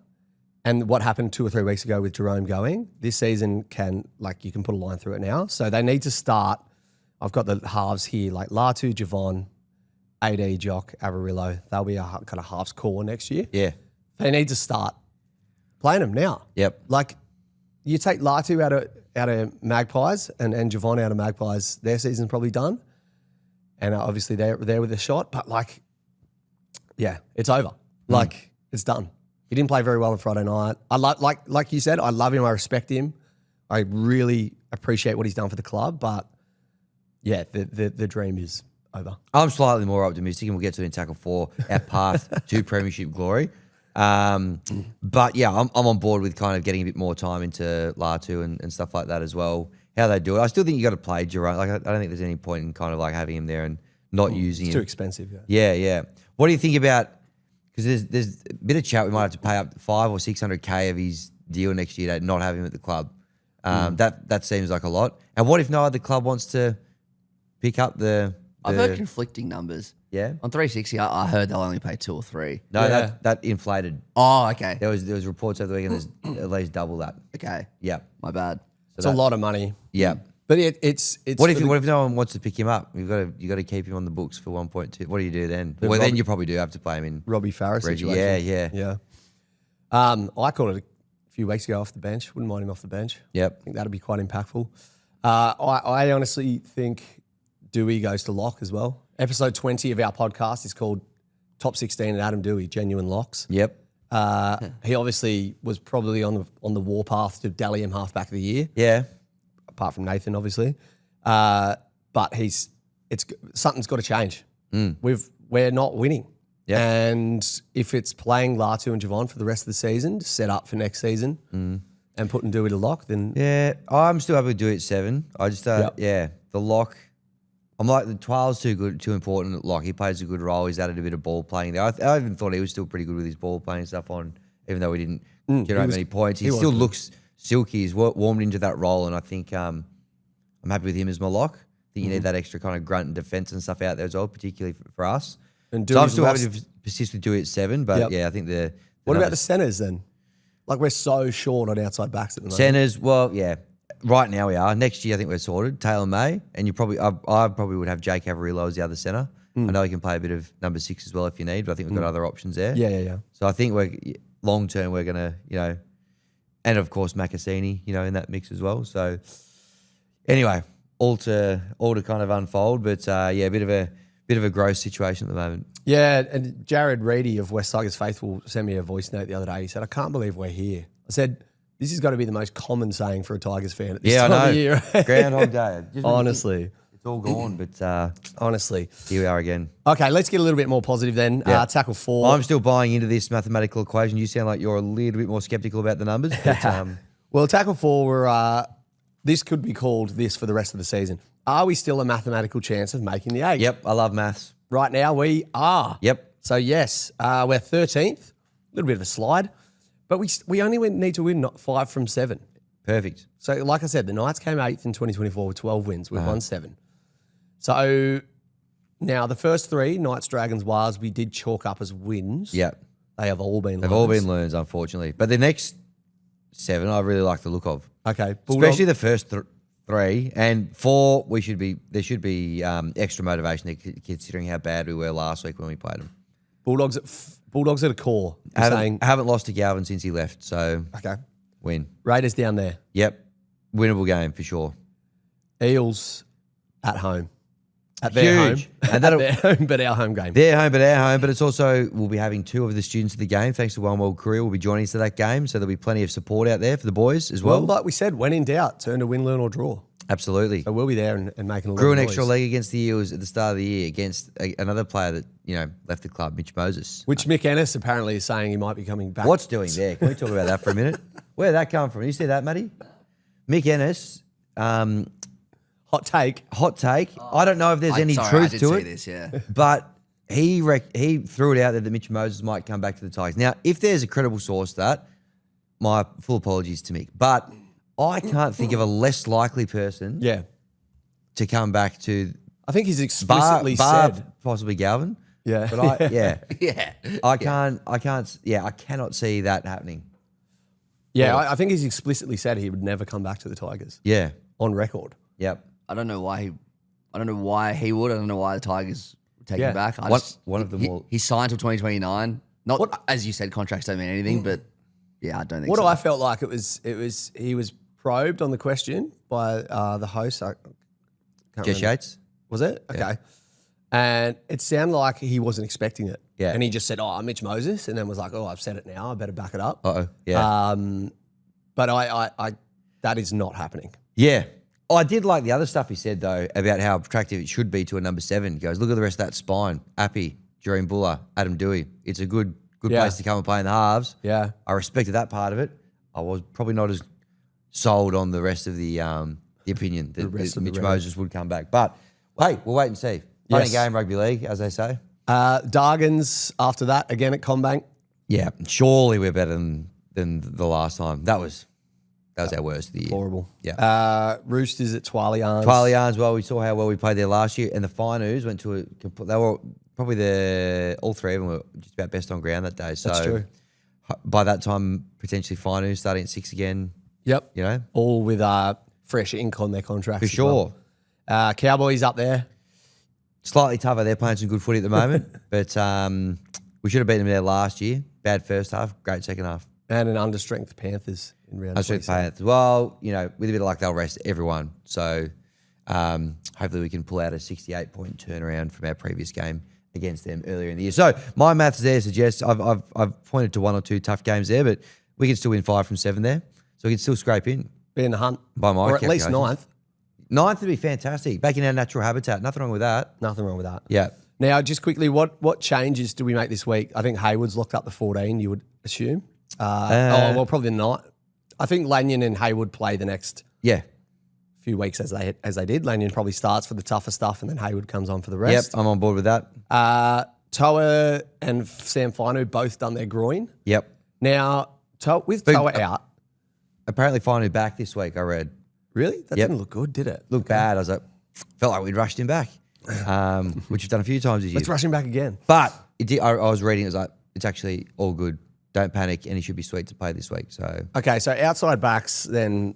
and what happened 2 or 3 weeks ago with Jerome going, this season you can put a line through it now. So they need to start. I've got the halves here, like Latu, Javon, AD, Jock, Avarillo. They'll be a kind of halves core next year. Yeah. They need to start playing them now. Yep. Like, you take Latu out of Magpies and Javon out of Magpies, their season's probably done. And obviously they're there with a shot, but it's over. Like, it's done. He didn't play very well on Friday night. I like you said, I love him. I respect him. I really appreciate what he's done for the club. But the dream is over. I'm slightly more optimistic, and we'll get to it in tackle 4, our path to premiership glory. But yeah, I'm on board with kind of getting a bit more time into Latu and stuff like that as well. How they do it, I still think you got to play Jerome. Like I don't think there's any point in kind of like having him there and not using him. It's too expensive. Yeah. What do you think about? Because there's a bit of chat we might have to pay up 500 or 600K of his deal next year to not have him at the club. That seems like a lot. And what if no other club wants to pick up the I've heard conflicting numbers. Yeah. On 360, I heard they'll only pay 2 or 3. No, that inflated. Oh, okay. There was reports over the weekend. There's at least double that. Okay. Yeah. My bad. It's a lot of money. Yeah. But it's What if no one wants to pick him up? You got to keep him on the books for 1.2. What do you do then? Then you probably do have to play him in Robbie Farah situation. Yeah. I called it a few weeks ago off the bench. Wouldn't mind him off the bench. Yep. I think that'd be quite impactful. I honestly think Dewey goes to lock as well. Episode 20 of our podcast is called Top 16 and Adam Dewey, Genuine Locks. Yep. He obviously was probably on the warpath to Dally M halfback of the year. Yeah. Apart from Nathan, obviously. But something's got to change. We're not winning. Yep. And if it's playing Latu and Javon for the rest of the season to set up for next season and putting Dewey to lock, then... Yeah, I'm still happy to do it 7. I just, the lock... I'm like, the 12's too important at lock. He plays a good role. He's added a bit of ball playing there. I even thought he was still pretty good with his ball playing stuff on, even though we didn't generate many points. He still looks silky. He's warmed into that role, and I think I'm happy with him as my lock. I think you need that extra kind of grunt and defence and stuff out there as well, particularly for us. And so I'm still happy to persist with Dewey at 7, but I think What about the centres then? Like, we're so short on outside backs at the moment. Centres, right now we are. Next year I think we're sorted. Taylor May, and I probably would have Jake Avarillo as the other centre. I know he can play a bit of number 6 as well if you need, but I think we've got other options there. Yeah. So I think long term we're gonna, And of course, Macassini, in that mix as well. So anyway, all to kind of unfold, but a bit of a gross situation at the moment. Yeah, and Jared Reedy of West Tigers Faithful sent me a voice note the other day. He said, "I can't believe we're here." I said, "This has got to be the most common saying for a Tigers fan at this time of year." Groundhog Day. Honestly. It's all gone, but Honestly. here we are again. Okay, let's get a little bit more positive then. Yeah. Tackle 4. I'm still buying into this mathematical equation. You sound like you're a little bit more skeptical about the numbers. But, Well, tackle 4, this could be called this for the rest of the season. Are we still a mathematical chance of making the 8? yep, I love maths. Right now, we are. Yep. So, yes, we're 13th. A little bit of a slide. But we only need to win 5 from 7. Perfect. So, like I said, the Knights came 8th in 2024 with 12 wins. We've won 7. So, now the first 3, Knights, Dragons, Wars, we did chalk up as wins. Yep. They have all been They've all been learns, unfortunately. But the next 7, I really like the look of. Okay. Bulldog, Especially the first 3 and 4. There should be extra motivation there, considering how bad we were last week when we played them. Bulldogs at a core. You're saying, Haven't lost to Galvin since he left, so okay. win. Raiders down there. Yep, winnable game for sure. Eels at home. At their Huge. home. And At that'll- their home, but our home game. Their home, but our home. But it's also, we'll be having 2 of the students of the game, thanks to One World Career, will be joining us to that game. So there'll be plenty of support out there for the boys as well. Well, like we said, when in doubt, turn to win, learn, or draw. Absolutely. So we'll be there and making a lot Grew of an noise. extra leg against the Eels at the start of the year against another player that, left the club, Mitch Moses. Which Mick Ennis apparently is saying he might be coming back. What's doing there? Can we talk about that for a minute? Where did that come from? You see that, Matty? Mick Ennis, Hot take. hot take. I don't know if there's any I truth did to see it, this, yeah. but he threw it out there that Mitch Moses might come back to the Tigers. Now, if there's a credible source to that, my full apologies to Mick, but I can't think of a less likely person Yeah. to come back to I think he's bar explicitly said. possibly Galvin. Yeah. But Yeah. I cannot see that happening. Yeah, I think he's explicitly said he would never come back to the Tigers Yeah. on record. Yep. I don't know why he would. I don't know why the Tigers would take Yeah. him back. One of them will. He signed till 2029. Not as you said, contracts don't mean anything, but yeah, I don't think What so. I felt like it was he was probed on the question by the host. I can't Jess remember. Yates. Was it? Okay. And it sounded like he wasn't expecting it. Yeah. And he just said, "Oh, I'm Mitch Moses," and then was like, "Oh, I've said it now. I better back it up." Uh-oh. Yeah. But I that is not happening. Yeah. I did like the other stuff he said, though, about how attractive it should be to a number 7. He goes, look at the rest of that spine. Appy, Jereen Buller, Adam Dewey. It's a good Yeah. place to come and play in the halves. Yeah. I respected that part of it. I was probably not as sold on the rest of the opinion that rest of the Mitch round. Moses would come back. But, hey, we'll wait and see. Funny Yes. game, rugby league, as they say. Dargans after that again at Combank. Yeah, surely we're better than the last time. That was our worst of the year. Horrible. Yeah. Roosters at Twalians. Twalians, well, we saw how well we played there last year, and the Finus went to they were probably all 3 of them were just about best on ground that day. So That's true. By that time, potentially Finus starting at 6 again. Yep. All with fresh ink on their contracts. for as sure. well. Cowboys up there. Slightly tougher. They're playing some good footy at the moment, but we should have beaten them there last year. Bad first half, great second half. And an understrength Panthers in round That's 27. well, with a bit of luck, they'll rest everyone. So hopefully we can pull out a 68-point turnaround from our previous game against them earlier in the year. So my maths there suggests I've pointed to 1 or 2 tough games there, but we can still win 5 from 7 there. So we can still scrape in. Be in the hunt. By my or at least calculations. 9th. 9th would be fantastic. Back in our natural habitat. Nothing wrong with that. Nothing wrong with that. Yeah. Now, just quickly, what changes do we make this week? I think Haywood's locked up the 14, you would assume. Probably not. I think Lanyon and Haywood play the next Yeah. few weeks as they did. Lanyon probably starts for the tougher stuff, and then Haywood comes on for the Yep. rest. I'm on board with that. Toa and Sam Finu both done their groin. Yep. Now, Toa out, Apparently finally back this week, I read. really? That Yep. didn't look good, did it? Looked bad. I was like, felt like we'd rushed him back, which we've done a few times this year. Let's rush him back again. But I was reading, it was like, it's actually all good. Don't panic, and he should be sweet to play this week. So Okay, so outside backs, then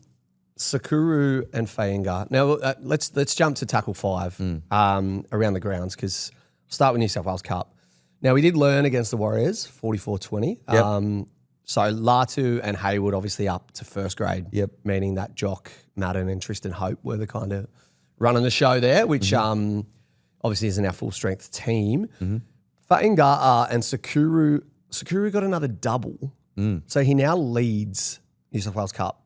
Sakuru and Fainga. Now, let's jump to tackle 5 around the grounds, because we'll start with New South Wales Cup. Now, we did learn against the Warriors, 44-20. So Latu and Haywood obviously up to first grade. Yep. Meaning that Jock, Madden and Tristan Hope were the kind of running the show there, which obviously isn't our full strength team. Fa'inga'a and Sakuru got another double. So he now leads New South Wales Cup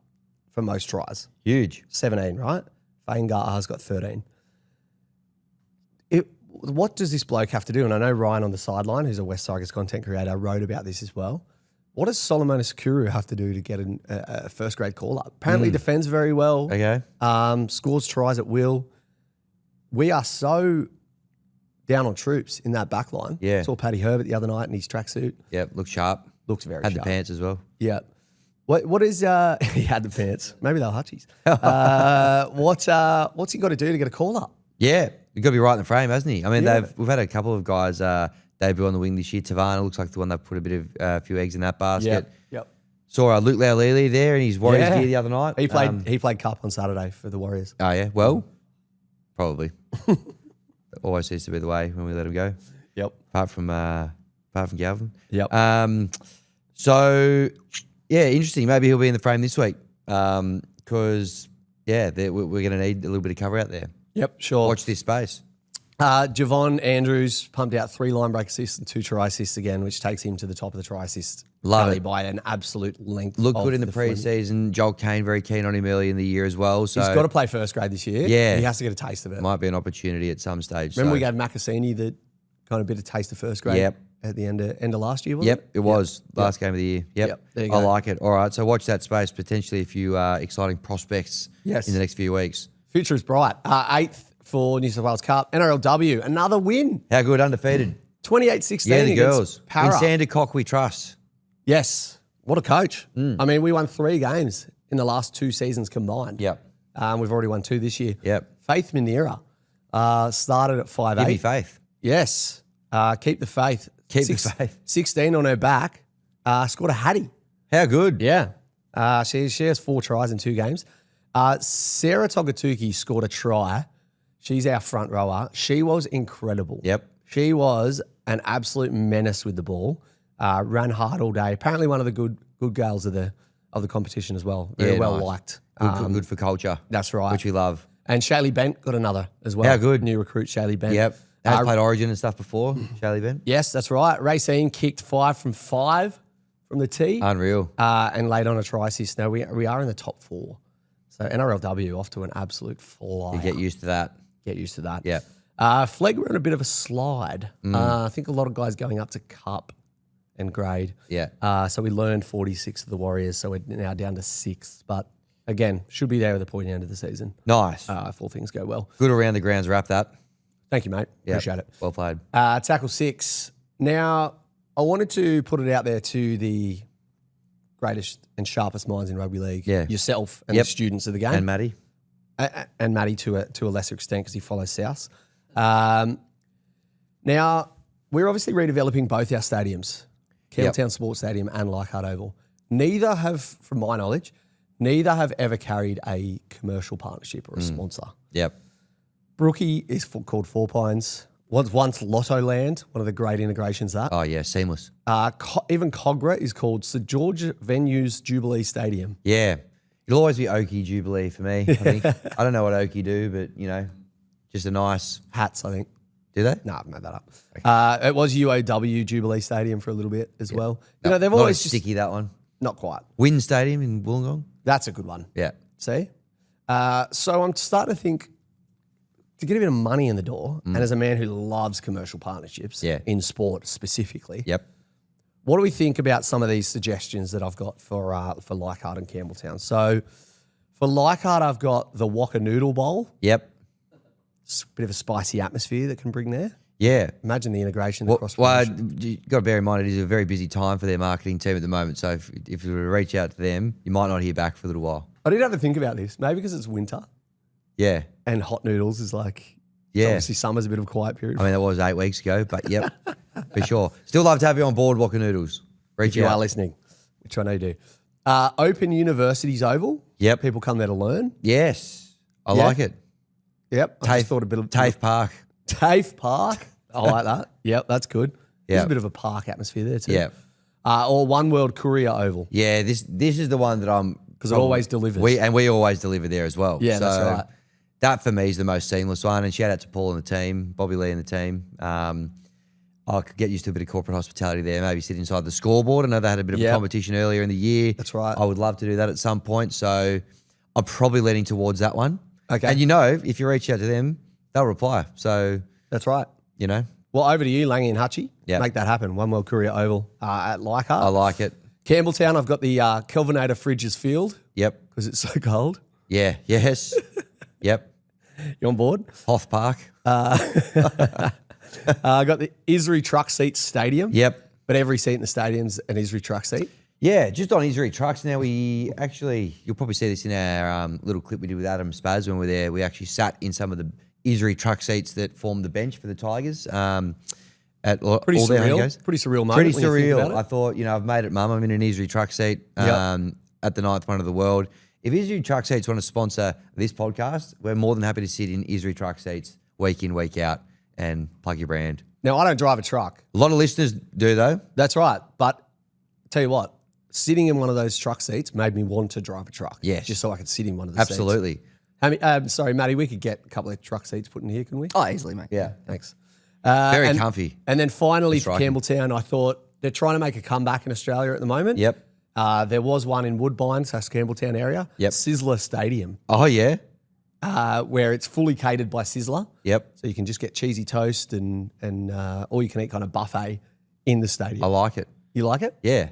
for most tries. Huge. 17, right? Fa'inga'a's got 13. What does this bloke have to do? And I know Ryan on the sideline, who's a West Tigers content creator, wrote about this as well. What does Solomon Sakuru have to do to get a first grade call up? Apparently defends very well. Okay. Scores tries at will. We are so down on troops in that back line. Yeah. Saw Paddy Herbert the other night in his tracksuit. Yep. Looks sharp. Looks very Had sharp. the pants as well. Yeah. What is he had the pants. Maybe they were Hutchies. What's he got to do to get a call up? Yeah. You've got to be right in the frame, hasn't he? I mean, we've had a couple of guys debut on the wing this year. Tavana looks like the one that put a bit of few eggs in that basket. Yep. Saw Luke Laulili there in his Warriors gear the other night. He played cup on Saturday for the Warriors. Oh, yeah? Well, probably. Always seems to be the way when we let him go. Yep. Apart from Galvin. Yep. So, yeah, interesting. Maybe he'll be in the frame this week because, we're going to need a little bit of cover out there. Yep, sure. Watch this space. Javon Andrews pumped out 3 line break assists and 2 try assists again, which takes him to the top of the try assist Love tally it. by an absolute length. Looked of good in the preseason. Joel Kane very keen on him early in the year as well. So He's got to play first grade this year. Yeah. He has to get a taste of it. might be an opportunity at some stage. Remember so. we gave Macassini the kind of bit of taste of first grade Yep. at the end of last year, wasn't Yep, it? it was. Last game of the year. Yep. There you I go. like it. All right, so watch that space. Potentially a few exciting prospects Yes. in the next few weeks. Future is bright. 8th for New South Wales Cup. NRLW, another win. How good, undefeated. 28-16 Yeah, the against girls. In Para. Sandercock we trust. Yes. What a coach. I mean, we won 3 games in the last 2 seasons combined. Yep. We've already won 2 this year. Yep. Faith Manera started at 5'8". Give me faith. Yes. Keep the faith. Keep the faith. 16 on her back. Scored a hattie. How good? Yeah. She has 4 tries in 2 games. Sarah Togatuki scored a try. She's our front rower. She was incredible. Yep. She was an absolute menace with the ball. Ran hard all day. Apparently one of the good girls of the competition as well. Very well nice. liked. Good for culture. That's right. Which we love. And Shaylee Bent got another as well. How good. New recruit Shaylee Bent. Yep. Has played Origin and stuff before, Charlie Ben. Yes, that's right. Racine kicked 5 from 5 from the tee. Unreal. And laid on a try assist. No, we are in the top 4. So NRLW off to an absolute flyer. You get used to that. Get used to that. Yeah. Flegg were on a bit of a slide. I think a lot of guys going up to Cup and grade. Yeah. So we learned 46 of the Warriors, so we're now down to 6. But again, should be there at the pointy end of the season. Nice. If all things go well. Good around the grounds wrap that. Thank you, mate. Yep. Appreciate it. Well played. Tackle 6. Now, I wanted to put it out there to the greatest and sharpest minds in rugby league. Yeah. Yourself and the students of the game. And Maddie. And Matty to a lesser extent because he follows South. Now, we're obviously redeveloping both our stadiums, Campbelltown Sports Stadium and Leichhardt Oval. Neither have, from my knowledge, ever carried a commercial partnership or a sponsor. Yep. Brookie is called Four Pines. Once Lotto Land, one of the great integrations that. Oh, yeah, seamless. Even Cogra is called St George Venues Jubilee Stadium. Yeah. It'll always be Okie Jubilee for me, I think. I don't know what Okie do, but, just a nice... Hats, I think. Do they? No, I've made that up. It was UOW Jubilee Stadium for a little bit as well. No, they've not always as just, sticky, that one. not quite. Wynn Stadium in Wollongong? That's a good one. Yeah. See? So I'm starting to think to get a bit of money in the door, and as a man who loves commercial partnerships in sport specifically, Yep. what do we think about some of these suggestions that I've got for Leichhardt and Campbelltown? So for Leichhardt, I've got the Waka Noodle Bowl. Yep. It's a bit of a spicy atmosphere that can bring there. Yeah. Imagine the integration. Well, Cross you got to bear in mind it is a very busy time for their marketing team at the moment. So if you were to reach out to them, you might not hear back for a little while. I did have to think about this. Maybe because it's winter Yeah. and hot noodles is like, Yeah. obviously summer's a bit of a quiet period. I mean, that was 8 weeks ago, but yep, for sure. Still love to have you on board, Waka Noodles. Reach if you out. are listening, which I know you do. Open Universities Oval. Yep. People come there to learn. Yes. I Yeah. like it. Yep. I just thought a bit of TAFE Park. TAFE Park. I like that. Yep, that's good. There's Yep. a bit of a park atmosphere there too. Yeah. Or One World Courier Oval. Yeah, this is the one that I'm... Because it always delivers. We always deliver there as well. Yeah, that's right. That for me is the most seamless one. And shout out to Paul and the team, Bobby Lee and the team. I could get used to a bit of corporate hospitality there, maybe sit inside the scoreboard. I know they had a bit of a competition earlier in the year. That's right. I would love to do that at some point. So I'm probably leaning towards that one. Okay. And if you reach out to them, they'll reply. So, That's right. Well, over to you, Langy and Hutchie. Yeah. Make that happen. One World Courier Oval at Leichhardt. I like it. Campbelltown, I've got the Kelvinator Fridges Field Yep. because it's so cold. Yeah. Yes. Yep. You on board? Hoth Park. I got the Isri Truck Seats Stadium. Yep. But every seat in the stadium's an Isri Truck seat. Yeah, just on Isri Trucks. Now you'll probably see this in our little clip we did with Adam Spaz when we were there. We actually sat in some of the Isri Truck seats that form the bench for the Tigers. At Pretty all their home surreal. games. Pretty surreal moment. Pretty when you think surreal. about it. I thought, I've made it, Mum. I'm in an Isri Truck seat at the 9th one of the world. If Isri Truck Seats want to sponsor this podcast, we're more than happy to sit in Isri Truck Seats week in, week out and plug your brand. Now, I don't drive a truck. A lot of listeners do, though. That's right. But tell you what, sitting in one of those truck seats made me want to drive a truck. Yes. Just so I could sit in one of the Absolutely. seats. Sorry, Matty, we could get a couple of truck seats put in here, couldn't we? Oh, easily, mate. Yeah. Thanks. Very comfy. And then finally for striking. Campbelltown, I thought they're trying to make a comeback in Australia at the moment. Yep. There was one in Woodbine, so that's Campbelltown area. Yep. Sizzler Stadium, Oh, yeah. where it's fully catered by Sizzler. Yep. So you can just get cheesy toast and all you can eat kind of buffet in the stadium. I like it. You like it? Yeah.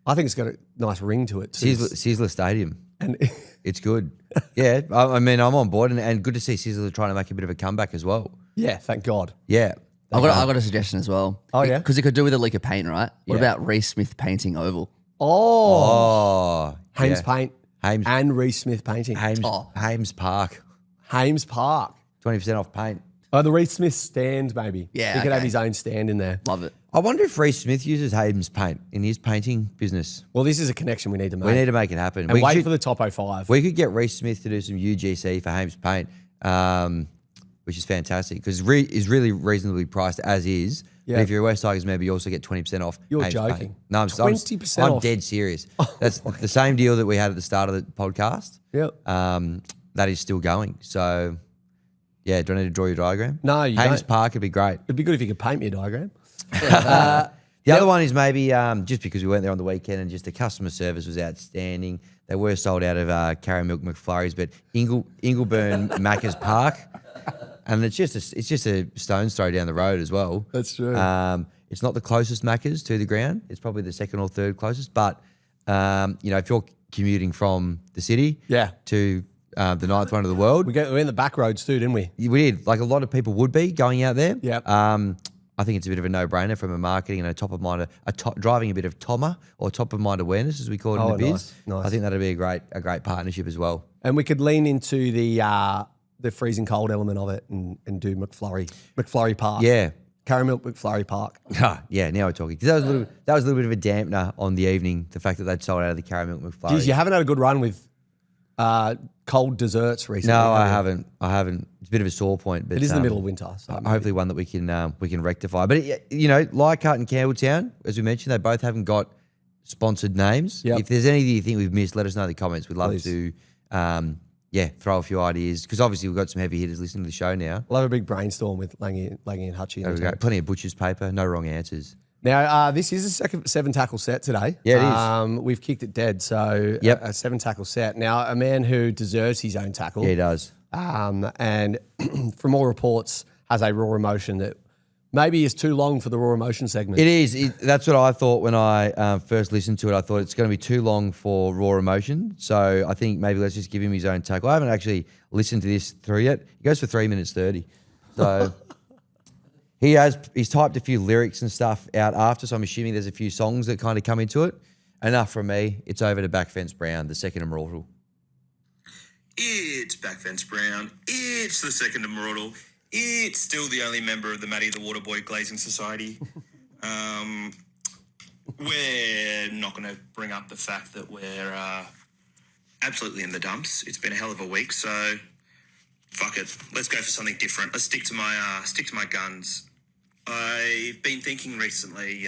I think it's got a nice ring to it too. Sizzler Stadium. And It's good. Yeah. I mean, I'm on board and good to see Sizzler trying to make a bit of a comeback as well. yeah, thank God. Yeah. I've got a suggestion as well. Oh, yeah? Because it could do with a lick of paint, right? What Yeah. about Reece Smith painting oval? Oh, Oh. Hames yeah. Paint Hames- and Reece Smith painting. Hames Park. Hames Park. 20% off paint. Oh, the Reece Smith stand, maybe. Yeah, He could have okay. his own stand in there. Love it. I wonder if Reece Smith uses Hames paint in his painting business. Well, this is a connection we need to make. We need to make it happen. and wait for the top 05. We could get Reece Smith to do some UGC for Hames paint, which is fantastic because is really reasonably priced as is. Yeah. But if you're a West Tigers member, you also get 20% off. You're Hames joking. Paint. No, I'm 20% I'm off? dead serious. That's the same deal that we had at the start of the podcast. Yep. That is still going. So, yeah, do I need to draw your diagram? No, you Hames don't. Park would be great. It'd be good if you could paint me a diagram. The other one is maybe just because we went there on the weekend and just the customer service was outstanding. They were sold out of Carry Milk McFlurries, but Ingleburn Macca's Park, and it's just a stone's throw down the road as well. That's true. It's not the closest Macca's to the ground. It's probably the second or third closest. But if you're commuting from the city, Yeah. to the 9th one of the world, We're in the back roads too, didn't we? we did. Like a lot of people would be going out there. Yep. I think it's a bit of a no-brainer from a marketing and a top-of-mind, driving a bit of TOMA or top-of-mind awareness, as we call it in the biz. nice. I think that'd be a great partnership as well. And we could lean into the freezing cold element of it and do McFlurry Park. Yeah. Carry Milk McFlurry Park. Yeah, now we're talking. 'Cause that was a little bit of a dampener on the evening, the fact that they'd sold out of the Carry Milk McFlurry. Geez, you haven't had a good run with cold desserts recently. No, I have you? haven't. It's a bit of a sore point. But It is in the middle of winter. So hopefully one that we can rectify. But Leichhardt and Campbelltown, as we mentioned, they both haven't got sponsored names. Yep. If there's anything you think we've missed, let us know in the comments. We'd love Please. to, throw a few ideas because obviously we've got some heavy hitters listening to the show now. we'll have a big brainstorm with Langy and Hutchie. There we go. Plenty of butcher's paper, no wrong answers. Now, this is a second 7-tackle set today. Yeah, it is. We've kicked it dead, so Yep. a 7-tackle set. Now, a man who deserves his own tackle. Yeah, he does. And from all reports, has a raw emotion that maybe is too long for the raw emotion segment. It is. That's what I thought when I first listened to it. I thought it's going to be too long for raw emotion. So I think maybe let's just give him his own tackle. I haven't actually listened to this through yet. He goes for 3 minutes 30. So he's typed a few lyrics and stuff out after. So I'm assuming there's a few songs that kind of come into it. Enough from me. It's over to Backfence Brown, the second immortal. It's Backfence Brown. It's the second immortal. It's still the only member of the Matty the Waterboy Glazing Society. We're not going to bring up the fact that we're absolutely in the dumps. It's been a hell of a week, so fuck it. Let's go for something different. Let's stick to my guns. I've been thinking recently,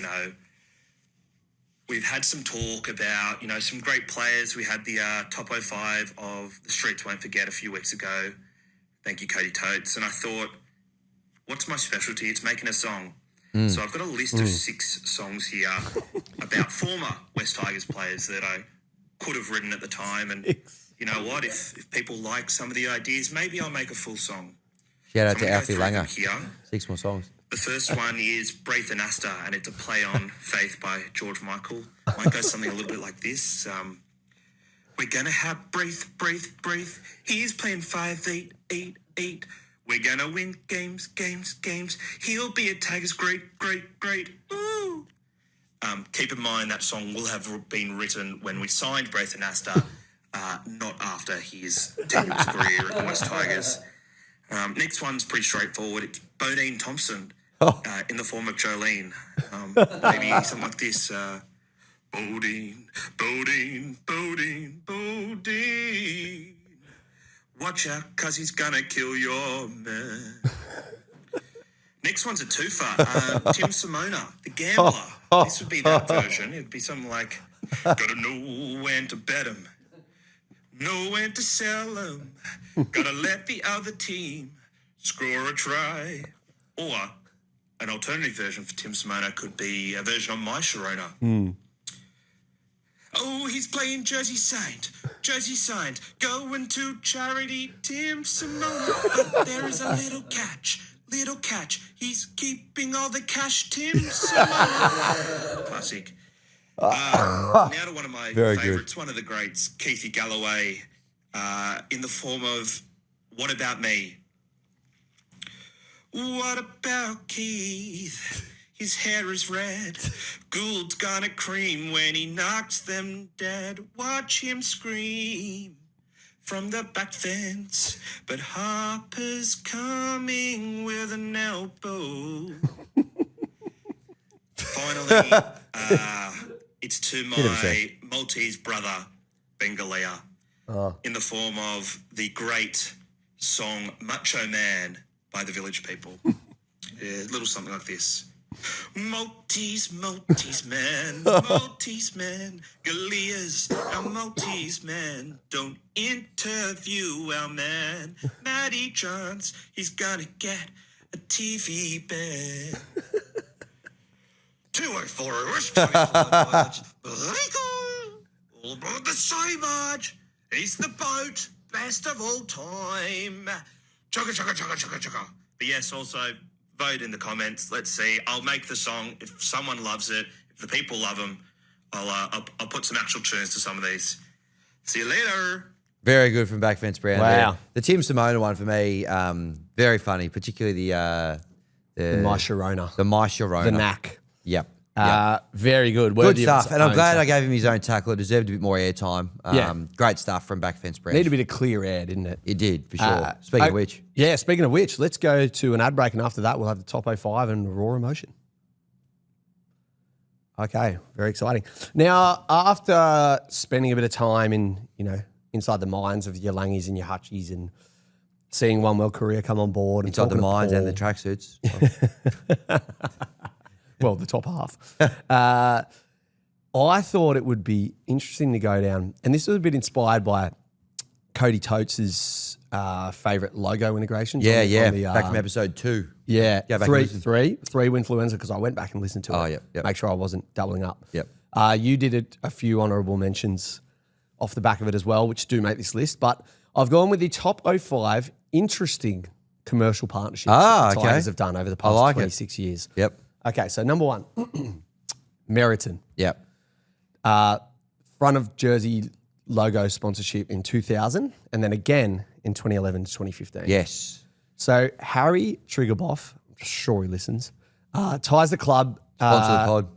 we've had some talk about, some great players. We had the top 05 of the Streets Won't Forget a few weeks ago. Thank you, Cody Totes. And I thought, what's my specialty? It's making a song. So I've got a list of 6 songs here about former West Tigers players that I could have written at the time. And you know what? If people like some of the ideas, maybe I'll make a full song. Shout out So to I'm Alfie gonna go Langer. through them here. 6 more songs. The first one is Breathe and Asta, and it's a play on Faith by George Michael. Might go something a little bit like this. We're going to have breathe, breathe, breathe. He's playing 5-8-8-8. We're going to win games, games, games. He'll be a Tigers great, great, great. Ooh. Keep in mind that song will have been written when we signed Breathe and Asta, not after his tenuous career at the West Tigers. Next one's pretty straightforward. It's Bodine Thompson in the form of Jolene. Maybe something like this. Bodine, Bodine, Bodine, Bodine. Watch out, cause he's gonna kill your man. Next one's a twofer. Tim Simona, the gambler. This would be that version. It'd be something like, gotta know when to bet him. Know when to sell him. Gotta let the other team score a try. Or an alternative version for Tim Simona could be a version of My Sharona. Oh, he's playing Jersey Saint. Jersey Saint. Going to charity, Tim Simona. But there is a little catch. Little catch. He's keeping all the cash, Tim Simona. Classic. Now to one of my favourites, one of the greats, Keithy Galloway, in the form of What About Me? What about Keith? His hair is red. Gould's gonna cream when he knocks them dead. Watch him scream from the back fence. But Harper's coming with an elbow. Finally, it's to my Maltese brother, Bengalia, in the form of the great song Macho Man by the Village People. A little something like this. Maltese, Maltese man, Maltese man, Galeas, our Maltese man, don't interview our man, Matty Johns, he's gonna get a TV bed. 204 West Tigers, all aboard the Symage, he's the boat, best of all time. Chugga, chugga, chugga, chugga, chugga. But yes, also, vote in the comments. Let's see. I'll make the song. If someone loves it, if the people love them, I'll put some actual tunes to some of these. See you later. Very good from Backfence Brown. Wow. There. The Tim Simona one for me, very funny, particularly the My Sharona. The My Sharona. The knack. Yep. Very good. Good Worthy of stuff. its And I'm own glad tackle. I gave him his own tackle. It deserved a bit more airtime. Yeah. Great stuff from Backfence Brown. Need a bit of clear air, didn't it? It did, for sure. Speaking of which. Yeah, speaking of which, let's go to an ad break, and after that, we'll have the top 05 and raw emotion. Okay, very exciting. Now, after spending a bit of time in, inside the minds of your Langies and your Hutchies and seeing One World Career come on board. Inside the mines and the tracksuits. Well, the top half. I thought it would be interesting to go down, and this was a bit inspired by Cody Totes' favourite logo integrations. Yeah. on the, Back from episode 2. Yeah, Go back and listen. three Winfluenza, because I went back and listened to it. Oh, yep. Make sure I wasn't doubling up. Yep. You did a few honourable mentions off the back of it as well, which do make this list. But I've gone with the top 05 interesting commercial partnerships that the Tigers have done over the past 26 years. Yep. Okay, so number one, Meriton. Yep. Front of jersey logo sponsorship in 2000, and then again in 2011 to 2015. Yes. So Harry Triggerboff, I'm sure he listens, ties the club. Sponsor the pod.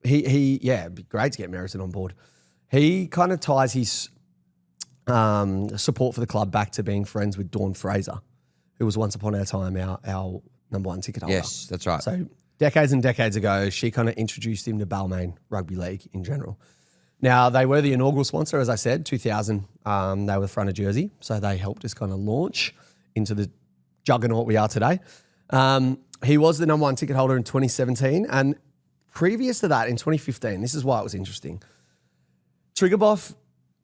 It'd be great to get Meriton on board. He kind of ties his support for the club back to being friends with Dawn Fraser, who was once upon our time our number one ticket holder. Yes, that's right. So decades and decades ago, she kind of introduced him to Balmain Rugby League in general. Now, they were the inaugural sponsor, as I said, 2000. They were the front of jersey, so they helped us kind of launch into the juggernaut we are today. He was the number one ticket holder in 2017, and previous to that, in 2015, this is why it was interesting. Triggerboff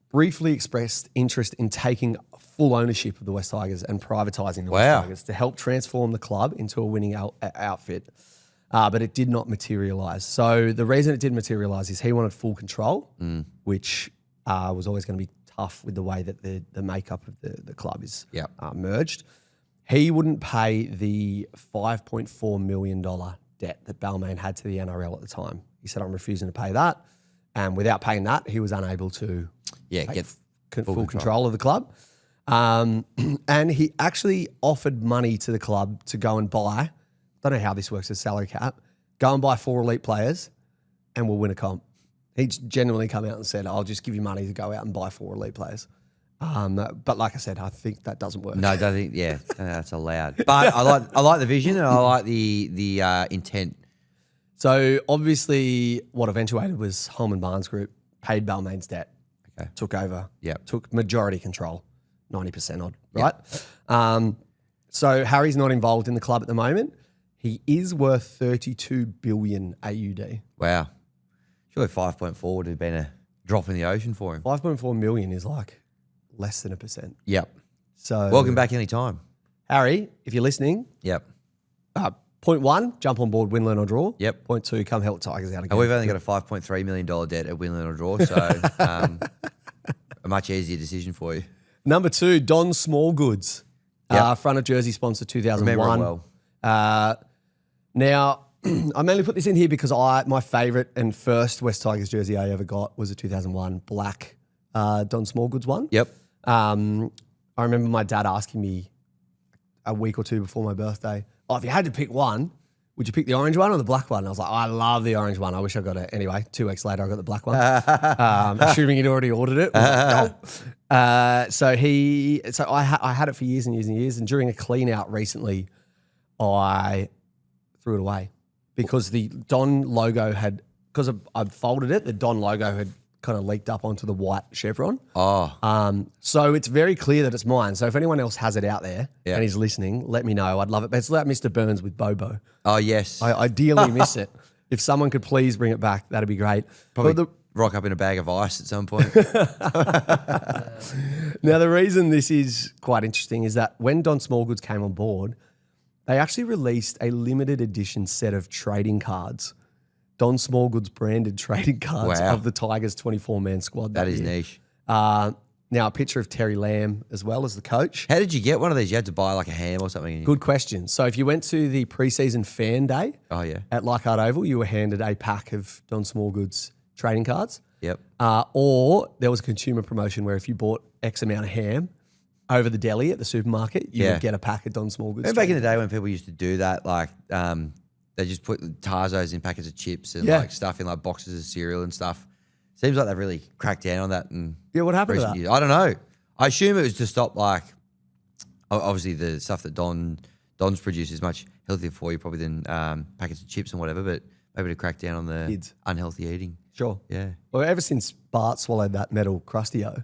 briefly expressed interest in taking full ownership of the West Tigers and privatising the West Tigers to help transform the club into a winning outfit. But it did not materialise. So the reason it didn't materialise is he wanted full control, which was always going to be tough with the way that the makeup of the club is merged. He wouldn't pay the $5.4 million debt that Balmain had to the NRL at the time. He said, I'm refusing to pay that. And without paying that, he was unable to get full control of the club. And he actually offered money to the club to go and buy, don't know how this works with salary cap, go and buy 4 elite players and we'll win a comp. He genuinely come out and said, I'll just give you money to go out and buy 4 elite players. But like I said, I think that doesn't work. No, I don't think, that's allowed. But I like the vision and I like the intent. So obviously what eventuated was Holman Barnes Group paid Balmain's debt, took over, took majority control, 90% odd, right? So Harry's not involved in the club at the moment. He is worth 32 billion AUD. Wow. Surely 5.4 would have been a drop in the ocean for him. 5.4 million is like less than 1%. Yep. So welcome back anytime. Harry, if you're listening. Yep. Point 1, jump on board, win, learn or draw. Yep. Point 2, come help Tigers out again. And we've only got a $5.3 million debt at win, learn or draw, so a much easier decision for you. Number 2, Don Smallgoods. Front of jersey sponsor 2001. Remember it well. Now, I mainly put this in here because my favourite and first West Tigers jersey I ever got was a 2001 black Don Smallgoods one. Yep. I remember my dad asking me a week or two before my birthday, if you had to pick one, would you pick the orange one or the black one? And I was like, I love the orange one. I wish I got it. Anyway, 2 weeks later, I got the black one. Assuming he'd already ordered it. I was like, no. So I had it for years and years and years. And during a clean out recently, I threw it away because the Don logo because I'd folded it, the Don logo had kind of leaked up onto the white chevron. So it's very clear that it's mine. So if anyone else has it out there and is listening, let me know. I'd love it. But it's like Mr. Burns with Bobo. Oh, yes. I ideally miss it. If someone could please bring it back, that'd be great. Probably rock up in a bag of ice at some point. Now, the reason this is quite interesting is that when Don Smallgoods came on board, they actually released a limited edition set of trading cards. Don Smallgoods branded trading cards of the Tigers 24-man squad. That is niche. Now, a picture of Terry Lamb as well as the coach. How did you get one of these? You had to buy like a ham or something? Good question. So if you went to the preseason fan day at Leichhardt Oval, you were handed a pack of Don Smallgoods trading cards. Yep. Or there was a consumer promotion where if you bought X amount of ham over the deli at the supermarket, you would get a pack of Don Smallgoods. Remember back in the day when people used to do that, like they just put Tarzos in packets of chips and like stuff in like boxes of cereal and stuff. Seems like they've really cracked down on that. And what happened to that? Years. I don't know. I assume it was to stop like, obviously the stuff that Don's produced is much healthier for you probably than packets of chips and whatever, but maybe to crack down on the Kids. Unhealthy eating. Sure. Yeah. Well, ever since Bart swallowed that metal Crustio.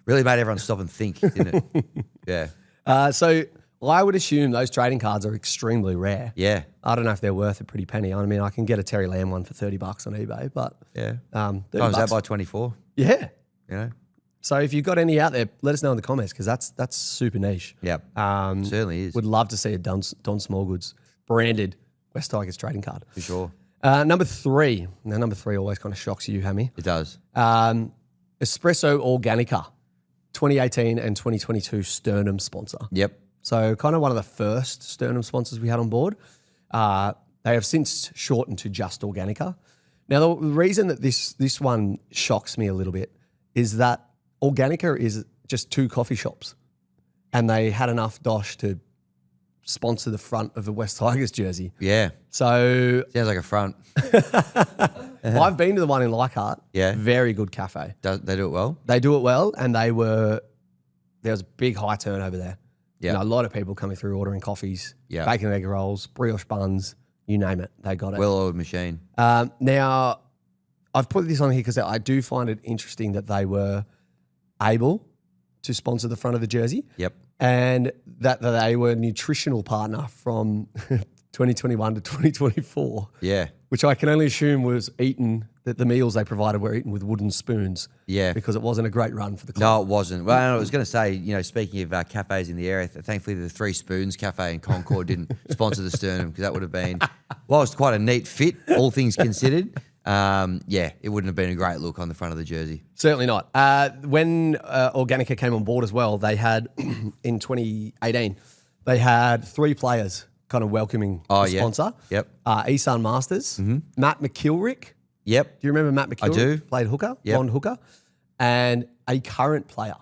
Really made everyone stop and think, didn't it? Yeah. So I would assume those trading cards are extremely rare. Yeah. I don't know if they're worth a pretty penny. I mean, I can get a Terry Lamb one for $30 on eBay, but times that by 24. Yeah. You know. So if you've got any out there, let us know in the comments because that's super niche. Yep. Certainly is. Would love to see a Don Smallgoods branded West Tigers trading card. For sure. Number 3. Now, number 3 always kind of shocks you, Hammy. It does. Espresso Organica, 2018 and 2022 Sternum sponsor. Yep. So kind of one of the first Sternum sponsors we had on board. They have since shortened to just Organica. Now, the reason that this one shocks me a little bit is that Organica is just 2 coffee shops and they had enough dosh to sponsor the front of the West Tigers jersey. Yeah. So sounds like a front. I've been to the one in Leichhardt. Yeah. Very good cafe. They do it well? They do it well and there was a big high turnover there. Yeah. You know, a lot of people coming through ordering coffees, Yeah. bacon and egg rolls, brioche buns, you name it, they got it. Well-oiled machine. Now, I've put this on here because I do find it interesting that they were able to sponsor the front of the jersey. Yep. And that they were a nutritional partner from 2021 to 2024. Yeah. Which I can only assume was eaten, that the meals they provided were eaten with wooden spoons. Yeah. Because it wasn't a great run for the club. No, it wasn't. Well, I was going to say, speaking of cafes in the area, thankfully the Three Spoons Cafe in Concord didn't sponsor the Sternum, because that would have been, whilst quite a neat fit, all things considered, it wouldn't have been a great look on the front of the jersey. Certainly not. When Organica came on board as well, they had, in 2018, they had 3 players kind of welcoming the sponsor. Yep. Isan Masters, Matt McKilrick. Yep. Do you remember Matt McKilrick? I do. Played hooker, blonde hooker. And a current player,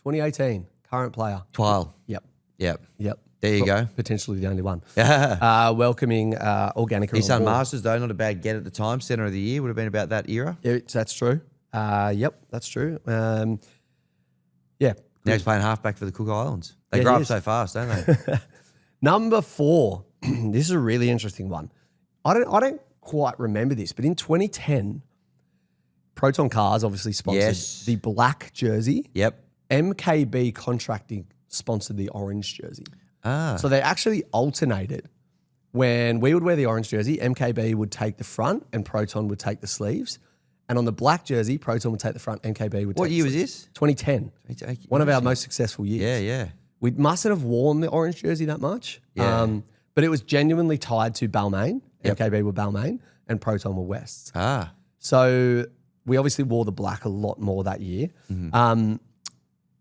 2018, current player. Twile. Yep. Yep. Yep. There you go. Potentially the only one. welcoming Organica Isan on board. Masters, though, not a bad get at the time. Centre of the year would have been about that era. Yeah, that's true. Yep, that's true. Now he's playing halfback for the Cook Islands. They grow up so fast, don't they? Number 4. This is a really interesting one. I don't quite remember this, but in 2010, Proton Cars obviously sponsored the black jersey. Yep. MKB Contracting sponsored the orange jersey. So they actually alternated. When we would wear the orange jersey, MKB would take the front and Proton would take the sleeves. And on the black jersey, Proton would take the front, MKB would take What year was this? 2010. One of our most successful years. Yeah, yeah. We mustn't have worn the orange jersey that much. Yeah. But it was genuinely tied to Balmain. MKB were Balmain and Proton were Wests. So we obviously wore the black a lot more that year.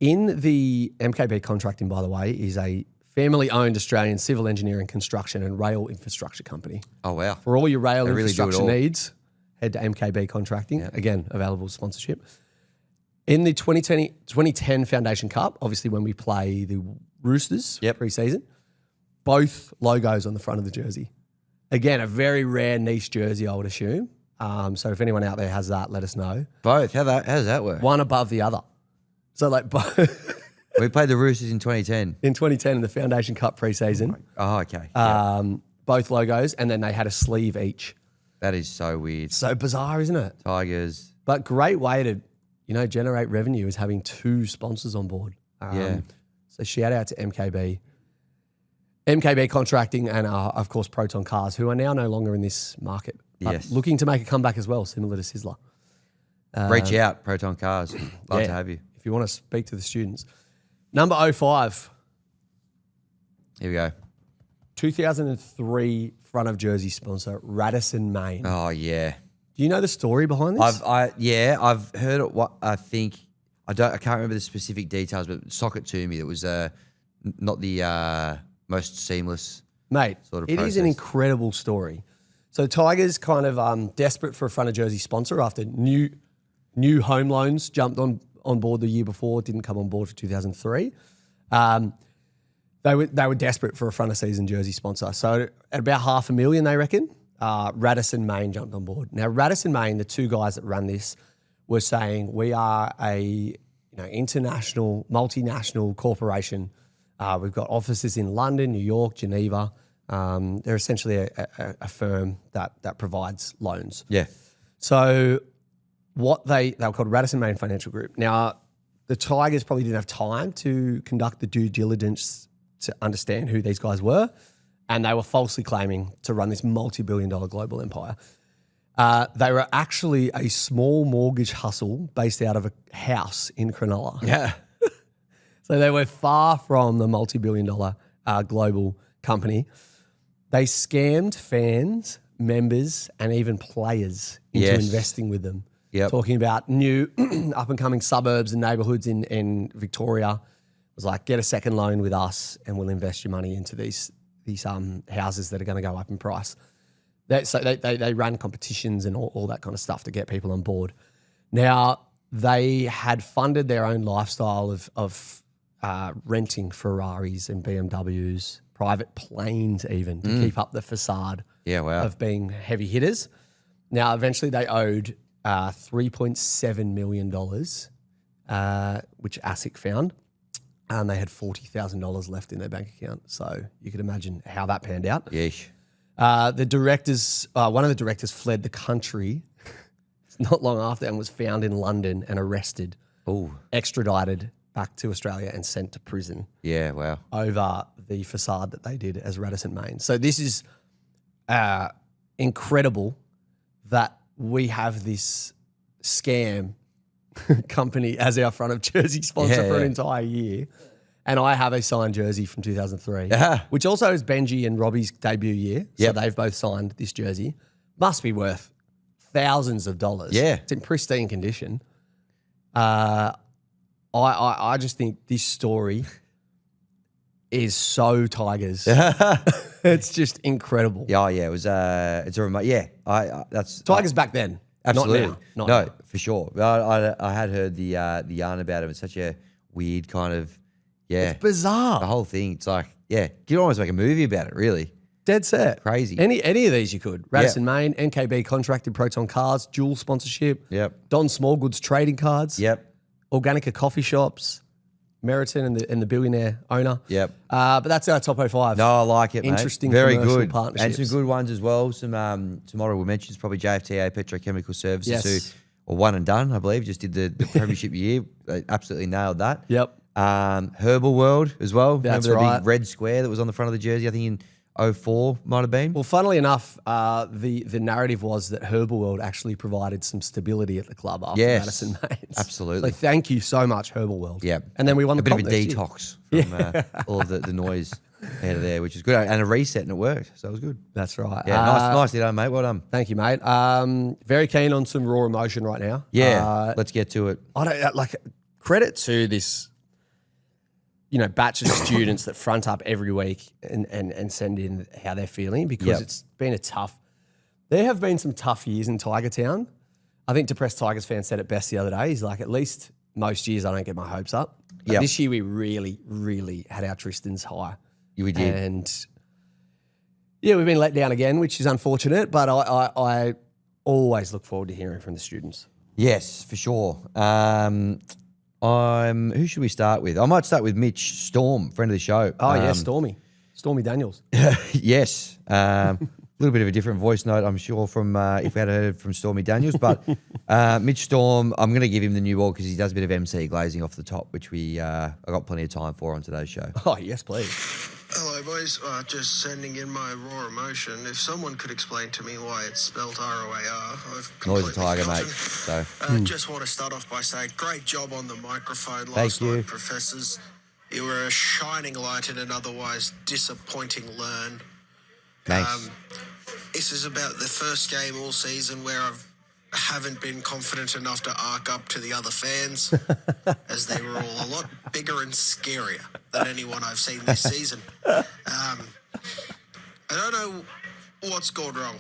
In the MKB Contracting, by the way, is a family-owned Australian civil engineering, construction and rail infrastructure company. Oh, wow. For all your rail They really do it infrastructure all. needs, head to MKB Contracting. Again, available sponsorship. In the 2010 Foundation Cup, obviously when we play the Roosters pre-season, both logos on the front of the jersey. Again, a very rare niche jersey, I would assume. So if anyone out there has that, let us know. Both? How does that work? One above the other. So like We played the Roosters in 2010. in 2010 in the Foundation Cup pre-season, Oh, okay. both logos, and then they had a sleeve each. That is so weird. So bizarre, isn't it? Tigers. But great way to, generate revenue is having 2 sponsors on board. So shout out to MKB Contracting and, of course, Proton Cars, who are now no longer in this market. But looking to make a comeback as well, similar to Sizzler. Reach out, Proton Cars. Love to have you. If you want to speak to the students. Number 05. Here we go. 2003 front of jersey sponsor, Radisson Main. Oh, yeah. Do you know the story behind this? I've heard it. What I think I can't remember the specific details, but sock it to me. It was not the most seamless, Mate, sort of it is an process. incredible story. So Tigers kind of desperate for a front of jersey sponsor after new home loans jumped on board the year before, didn't come on board for 2003. They were desperate for a front of season jersey sponsor. So at about $500,000, they reckon, Radisson Main jumped on board. Now Radisson Main, the 2 guys that run this, were saying we are a international, multinational corporation. We've got offices in London, New York, Geneva. They're essentially a firm that provides loans. Yeah. So they were called Radisson Main Financial Group. Now, the Tigers probably didn't have time to conduct the due diligence to understand who these guys were, and they were falsely claiming to run this multi-billion-dollar global empire. They were actually a small mortgage hustle based out of a house in Cronulla. Yeah. So they were far from the multi-billion-dollar global company. They scammed fans, members, and even players into investing with them. Yep. Talking about new up-and-coming suburbs and neighbourhoods in Victoria. It was like, get a second loan with us and we'll invest your money into these houses that are going to go up in price. So they ran competitions and all that kind of stuff to get people on board. Now, they had funded their own lifestyle of renting Ferraris and BMWs, private planes even, to keep up the facade of being heavy hitters. Now, eventually they owed $3.7 million, which ASIC found, and they had $40,000 left in their bank account. So you could imagine how that panned out. Yeesh. The directors, one of the directors fled the country not long after and was found in London and arrested, extradited back to Australia and sent to prison. Yeah, wow. Over the facade that they did as Radisson Main. So this is incredible that we have this scam company as our front of jersey sponsor for an entire year. And I have a signed jersey from 2003, which also is Benji and Robbie's debut year. So they've both signed this jersey. Must be worth thousands of dollars. Yeah. It's in pristine condition. I just think this story is so Tigers. It's just incredible. Yeah, it was. It's a remote. Yeah, that's Tigers back then. absolutely. Not now. No, for sure. I had heard the yarn about it. It's such a weird kind of It's bizarre. the whole thing. It's like you could almost make a movie about it. Really Dead set. crazy. Any of these you could. Radisson Main, NKB contracted Proton Cars, dual sponsorship. Yep. Don Smallgoods trading cards. Yep. Organica coffee shops. Meriton and the billionaire owner. Yep. But that's our top 05. No, I like it, mate. Interesting Very commercial good. partnerships. And some good ones as well. Some honourable mentions, probably JFTA Petrochemical Services, Yes. who are one and done, I believe, just did the premiership year. They absolutely nailed that. Yep. Herbal World as well. That's Remember the right. big red square that was on the front of the jersey, I think in 04 might have been. Well, funnily enough, the narrative was that Herbal World actually provided some stability at the club after Yes, Madison Mains. absolutely. So thank you so much, Herbal World. Yeah. And then we won a the bit of a comp next year. detox from all of the noise out of there, which is good. And a reset, and it worked. So it was good. That's right. Yeah, nicely done, mate. Well done. Thank you, mate. Very keen on some raw emotion right now. Yeah, let's get to it. I don't credit to this, batch of students that front up every week and send in how they're feeling because it's been there have been some tough years in Tiger Town. I think Depressed Tigers fan said it best the other day. He's like, at least most years I don't get my hopes up. But this year we really, really had our Tristans high. We did. And we've been let down again, which is unfortunate, but I always look forward to hearing from the students. Yes, for sure. Who should we start with? I might start with Mitch Storm, friend of the show. Oh, yeah, Stormy Daniels. Yes. A little bit of a different voice note, I'm sure, from if we had heard from Stormy Daniels. But Mitch Storm, I'm going to give him the new ball because he does a bit of MC glazing off the top, which I got plenty of time for on today's show. Oh, yes, please. Hello, boys. Just sending in my raw emotion. If someone could explain to me why it's spelled R-O-A-R, I've Noise completely a tiger, forgotten. mate. So Just want to start off by saying, great job on the microphone Thank last you. night, professors. You were a shining light in an otherwise disappointing learn. thanks. This is about the first game all season where I haven't been confident enough to arc up to the other fans, as they were all a lot bigger and scarier than anyone I've seen this season. I don't know what's gone wrong,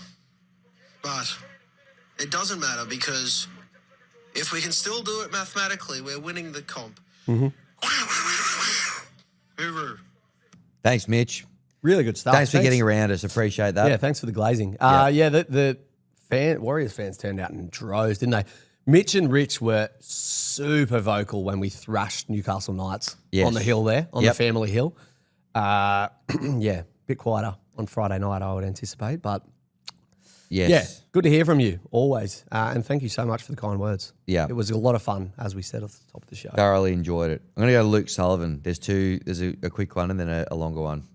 but it doesn't matter because if we can still do it mathematically, we're winning the comp. Hooroo. Thanks, Mitch. Really good stuff. Thanks for getting around us. Appreciate that. Yeah, thanks for the glazing. The Warriors fans turned out in droves, didn't they? Mitch and Rich were super vocal when we thrashed Newcastle Knights on the hill there, on the family hill. Bit quieter on Friday night, I would anticipate. But Yes. good to hear from you, always. And thank you so much for the kind words. Yeah. It was a lot of fun, as we said at the top of the show. Thoroughly enjoyed it. I'm going to go to Luke Sullivan. There's a quick one and then a longer one.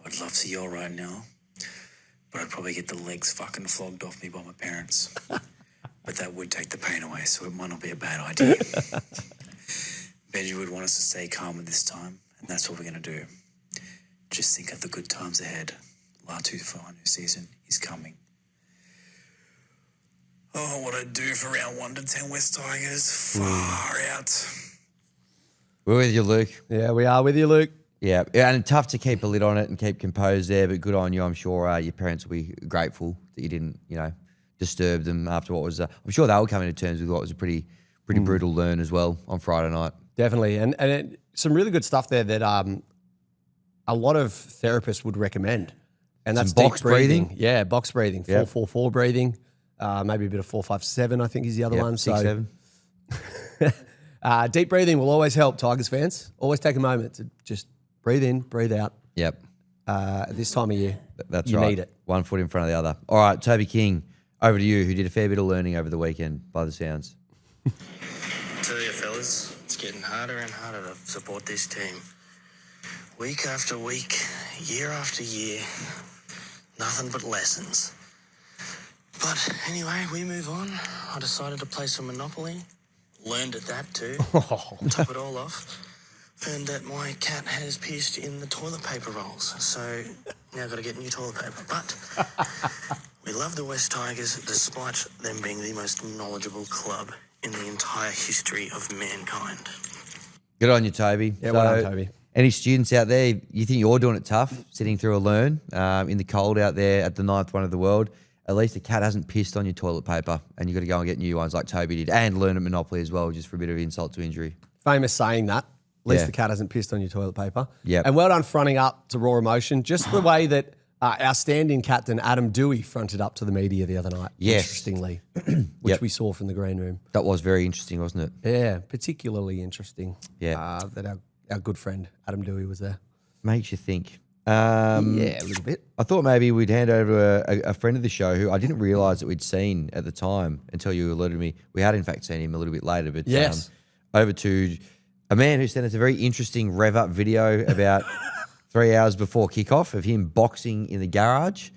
I'd love to yell right now, but I'd probably get the legs fucking flogged off me by my parents. But that would take the pain away, so it might not be a bad idea. Benji would want us to stay calm at this time, and that's what we're going to do. Just think of the good times ahead. Latu for our new season is coming. Oh, what I'd do for round 1 to 10 West Tigers. Far out. We're with you, Luke. Yeah, we are with you, Luke. Yeah, and tough to keep a lid on it and keep composed there, but good on you. I'm sure your parents will be grateful that you didn't, disturb them after what was. I'm sure they were coming to terms with what was a pretty brutal learn as well on Friday night. Definitely, and some really good stuff there that a lot of therapists would recommend, and that's Some box deep breathing. breathing? Yeah, box breathing, 4-4-4 breathing, maybe a bit of 4-5-7. I think is the other one. 6-7. Deep breathing will always help, Tigers fans. Always take a moment to just breathe in, breathe out. Yep, At this time of year, that's you right. need it. One foot in front of the other. All right, Toby King. over to you, who did a fair bit of learning over the weekend, by the sounds. Tell you, fellas, it's getting harder and harder to support this team. Week after week, year after year, nothing but lessons. But anyway, we move on. I decided to play some Monopoly. Learned at that too. Top it all off. Found that my cat has pissed in the toilet paper rolls. So now I've got to get new toilet paper. But we love the West Tigers despite them being the most knowledgeable club in the entire history of mankind. Good on you, Toby. Yeah, well done, Toby. Any students out there, you think you're doing it tough, sitting through a learn in the cold out there at the 9th one of the world? At least the cat hasn't pissed on your toilet paper and you've got to go and get new ones like Toby did and learn at Monopoly as well, just for a bit of insult to injury. Famous saying that. At least Yeah. the cat hasn't pissed on your toilet paper. Yep. And well done fronting up to Raw Emotion. Just the way that our stand-in captain, Adam Dewey, fronted up to the media the other night. Yes. Interestingly, which Yep. we saw from the green room. That was very interesting, wasn't it? Yeah, particularly interesting. Yeah. That our good friend, Adam Dewey, was there. Makes you think. Yeah, a little bit. I thought maybe we'd hand over a friend of the show who I didn't realise that we'd seen at the time until you alerted me. We had, in fact, seen him a little bit later. But Yes. over to a man who sent us a very interesting rev-up video about 3 hours before kickoff of him boxing in the garage.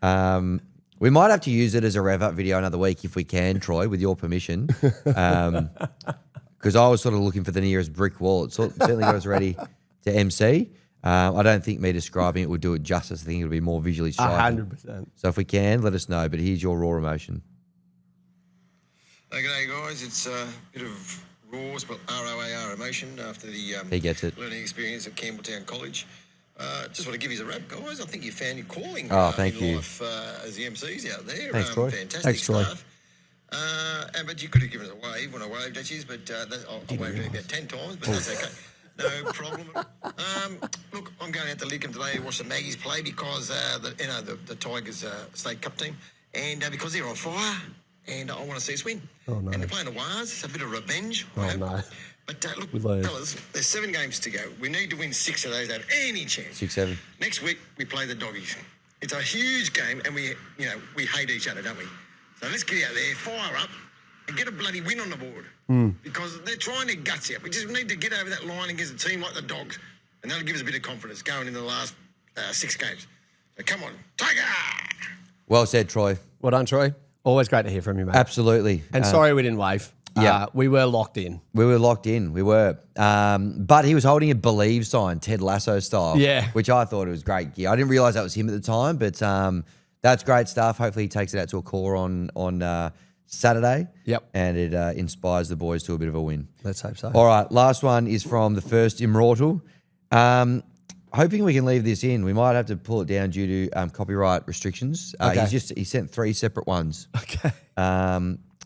We might have to use it as a rev-up video another week if we can, Troy, with your permission. Because I was sort of looking for the nearest brick wall. It certainly got us ready to MC. I don't think me describing it would do it justice. I think it would be more visually striking. 100%. So if we can, let us know. But here's your raw emotion. G'day, guys. It's a bit of raw, spelled ROAR emotion after the He gets it. learning experience at Campbelltown College. Just want to give you a wrap, guys. I think you found your calling thank in you. life as the MCs out there. Thanks, Troy. Fantastic Thanks, Troy. stuff. But you could have given us a wave when I waved at you, but I waved at you about 10 times, but that's okay. No problem. Look, I'm going out to Lidcombe today to watch the Maggies play because the Tigers state cup team, and because they're on fire, and I want to see us win. Oh, no. And they're playing the Wars. It's a bit of revenge. Oh, I hope. no. But look, We learned. fellas, there's 7 games to go. We need to win 6 of those to have any chance. 6-7. Next week we play the Doggies. It's a huge game, and we hate each other, don't we? So let's get out there, fire up, and get a bloody win on the board. Because they're trying their guts out. We just need to get over that line against a team like the Dogs, and that'll give us a bit of confidence going into the last 6 games. So come on, Tiger! Well said, Troy. Well done, Troy. Always great to hear from you, mate. Absolutely. And sorry we didn't wave. yeah. We were locked in. We were locked in. We were. But he was holding a Believe sign, Ted Lasso style. Yeah. Which I thought it was great gear. I didn't realise that was him at the time, but that's great stuff. Hopefully he takes it out to a core on Saturday. Yep. And it inspires the boys to a bit of a win. Let's hope so. All right. Last one is from the first Immortal. Hoping we can leave this in. We might have to pull it down due to copyright restrictions. Okay. He sent 3 separate ones. Okay.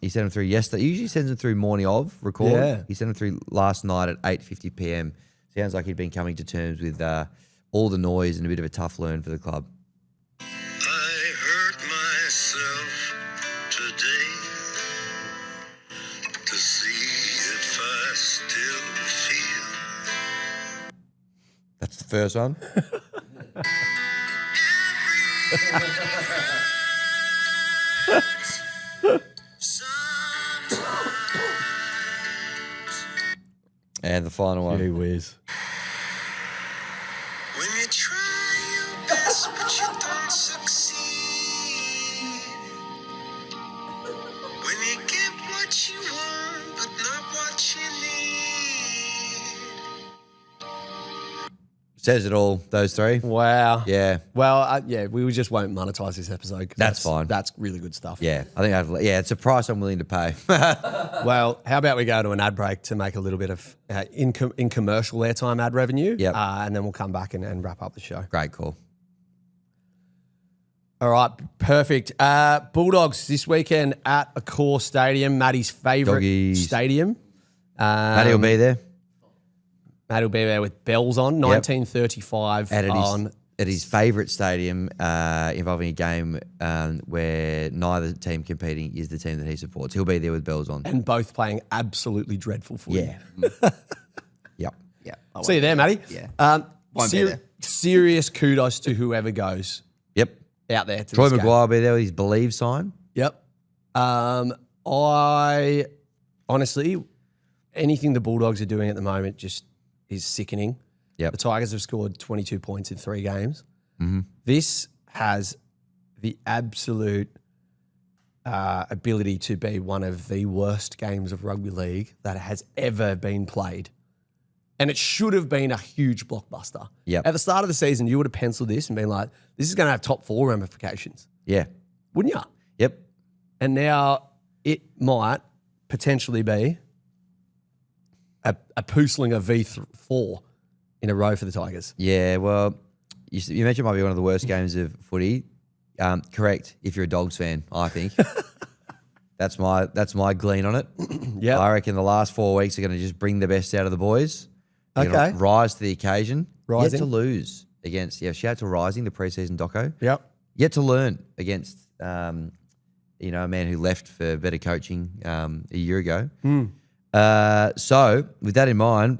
He sent them through yesterday. He usually sends them through morning of record. Yeah. He sent them through last night at 8:50 p.m. Sounds like he'd been coming to terms with all the noise and a bit of a tough learn for the club. I hurt myself today to see if I still feel. That's the first one. And the final one. Gee whiz. When you try your best but you don't succeed. When you get what you want but not what you need. Says it all, those 3. Wow. Yeah. Well, we just won't monetize this episode. 'Cause That's fine. That's really good stuff. Yeah. I think it's a price I'm willing to pay. Well, how about we go to an ad break to make a little bit of in commercial airtime ad revenue? Yep. And then we'll come back and wrap up the show. Great call. All right, perfect. Bulldogs this weekend at a core stadium, Matty's favourite Doggies. stadium. Matty will be there. Matty will be there with bells on, 1935 And on. at his favourite stadium involving a game where neither team competing is the team that he supports. He'll be there with bells on. And both playing absolutely dreadful footy. Yeah. Yep. Yeah. See you there, Matty. Yeah. Won't be there. Serious kudos to whoever goes Yep. out there. To Troy this game. Maguire will be there with his Believe sign. Yep. I honestly, anything the Bulldogs are doing at the moment just is sickening. Yep. The Tigers have scored 22 points in 3 games. Mm-hmm. This has the absolute ability to be one of the worst games of rugby league that has ever been played. And it should have been a huge blockbuster. Yep. At the start of the season, you would have penciled this and been like, this is going to have top 4 ramifications. Yeah. Wouldn't you? Yep. And now it might potentially be a Pooslinger V4 in a row for the Tigers. Yeah, well, you mentioned it might be one of the worst games of footy. Correct, if you're a Dogs fan, I think. That's my glean on it. Yeah, I reckon the last 4 weeks are going to just bring the best out of the boys. They're Okay. gonna rise to the occasion. Rising. Yet to lose against, shout out to Rising, the preseason doco. Yep. Yet to learn against, a man who left for better coaching a year ago. So with that in mind,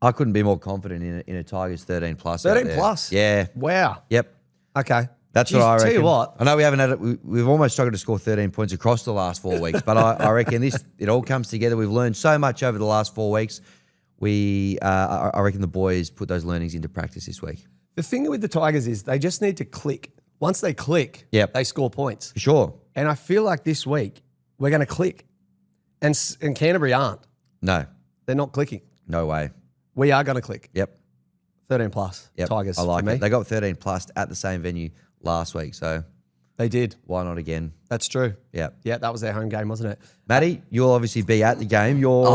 I couldn't be more confident in a Tigers 13 plus. 13 out there. plus? Yeah. Wow. Yep. Okay. That's Jeez, what I reckon. Tell you what. I know we haven't had it. We've almost struggled to score 13 points across the last 4 weeks, but I reckon it all comes together. We've learned so much over the last 4 weeks. I reckon the boys put those learnings into practice this week. The thing with the Tigers is they just need to click. Once they click, Yep. they score points. For sure. And I feel like this week we're going to click. And Canterbury aren't. No. They're not clicking. No way. We are going to click. Yep. 13 plus. Yep. Tigers. I like for me. it. They got 13 plus at the same venue last week, so They did. why not again? That's true. Yeah. Yeah, that was their home game, wasn't it? Matty, you'll obviously be at the game. Your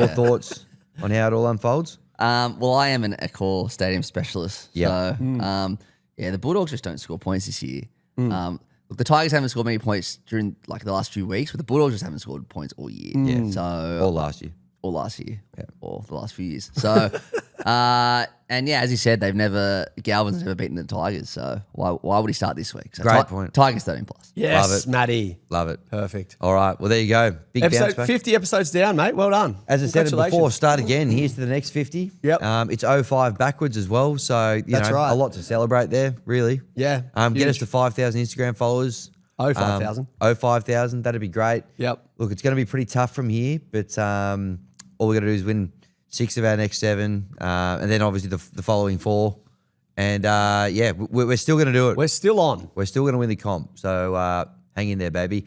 thoughts on how it all unfolds? Well, I am an Accor Stadium specialist. Yeah. So, the Bulldogs just don't score points this year. Look, the Tigers haven't scored many points during the last few weeks, but the Bulldogs just haven't scored points all year. Yeah. So All last year. or last year, or the last few years. So, as you said, Galvin's never beaten the Tigers. So why would he start this week? So Great point. Tigers 13 plus. Yes, Love it. Matty. Love it. Perfect. All right. Well, there you go. Big bounce Episode back. 50 episodes down, mate. Well done. As I said it before, Congratulations. start again. Here's to the next 50. Yep. It's 05 backwards as well. So, That's right. a lot to celebrate there, really. Yeah, Get huge. us to 5,000 Instagram followers. 5,000. 5,000. That'd be great. Yep. Look, it's going to be pretty tough from here, but all we got to do is win 6 of our next 7, and then obviously the following 4. And we're still going to do it. We're still on. We're still going to win the comp. So hang in there, baby.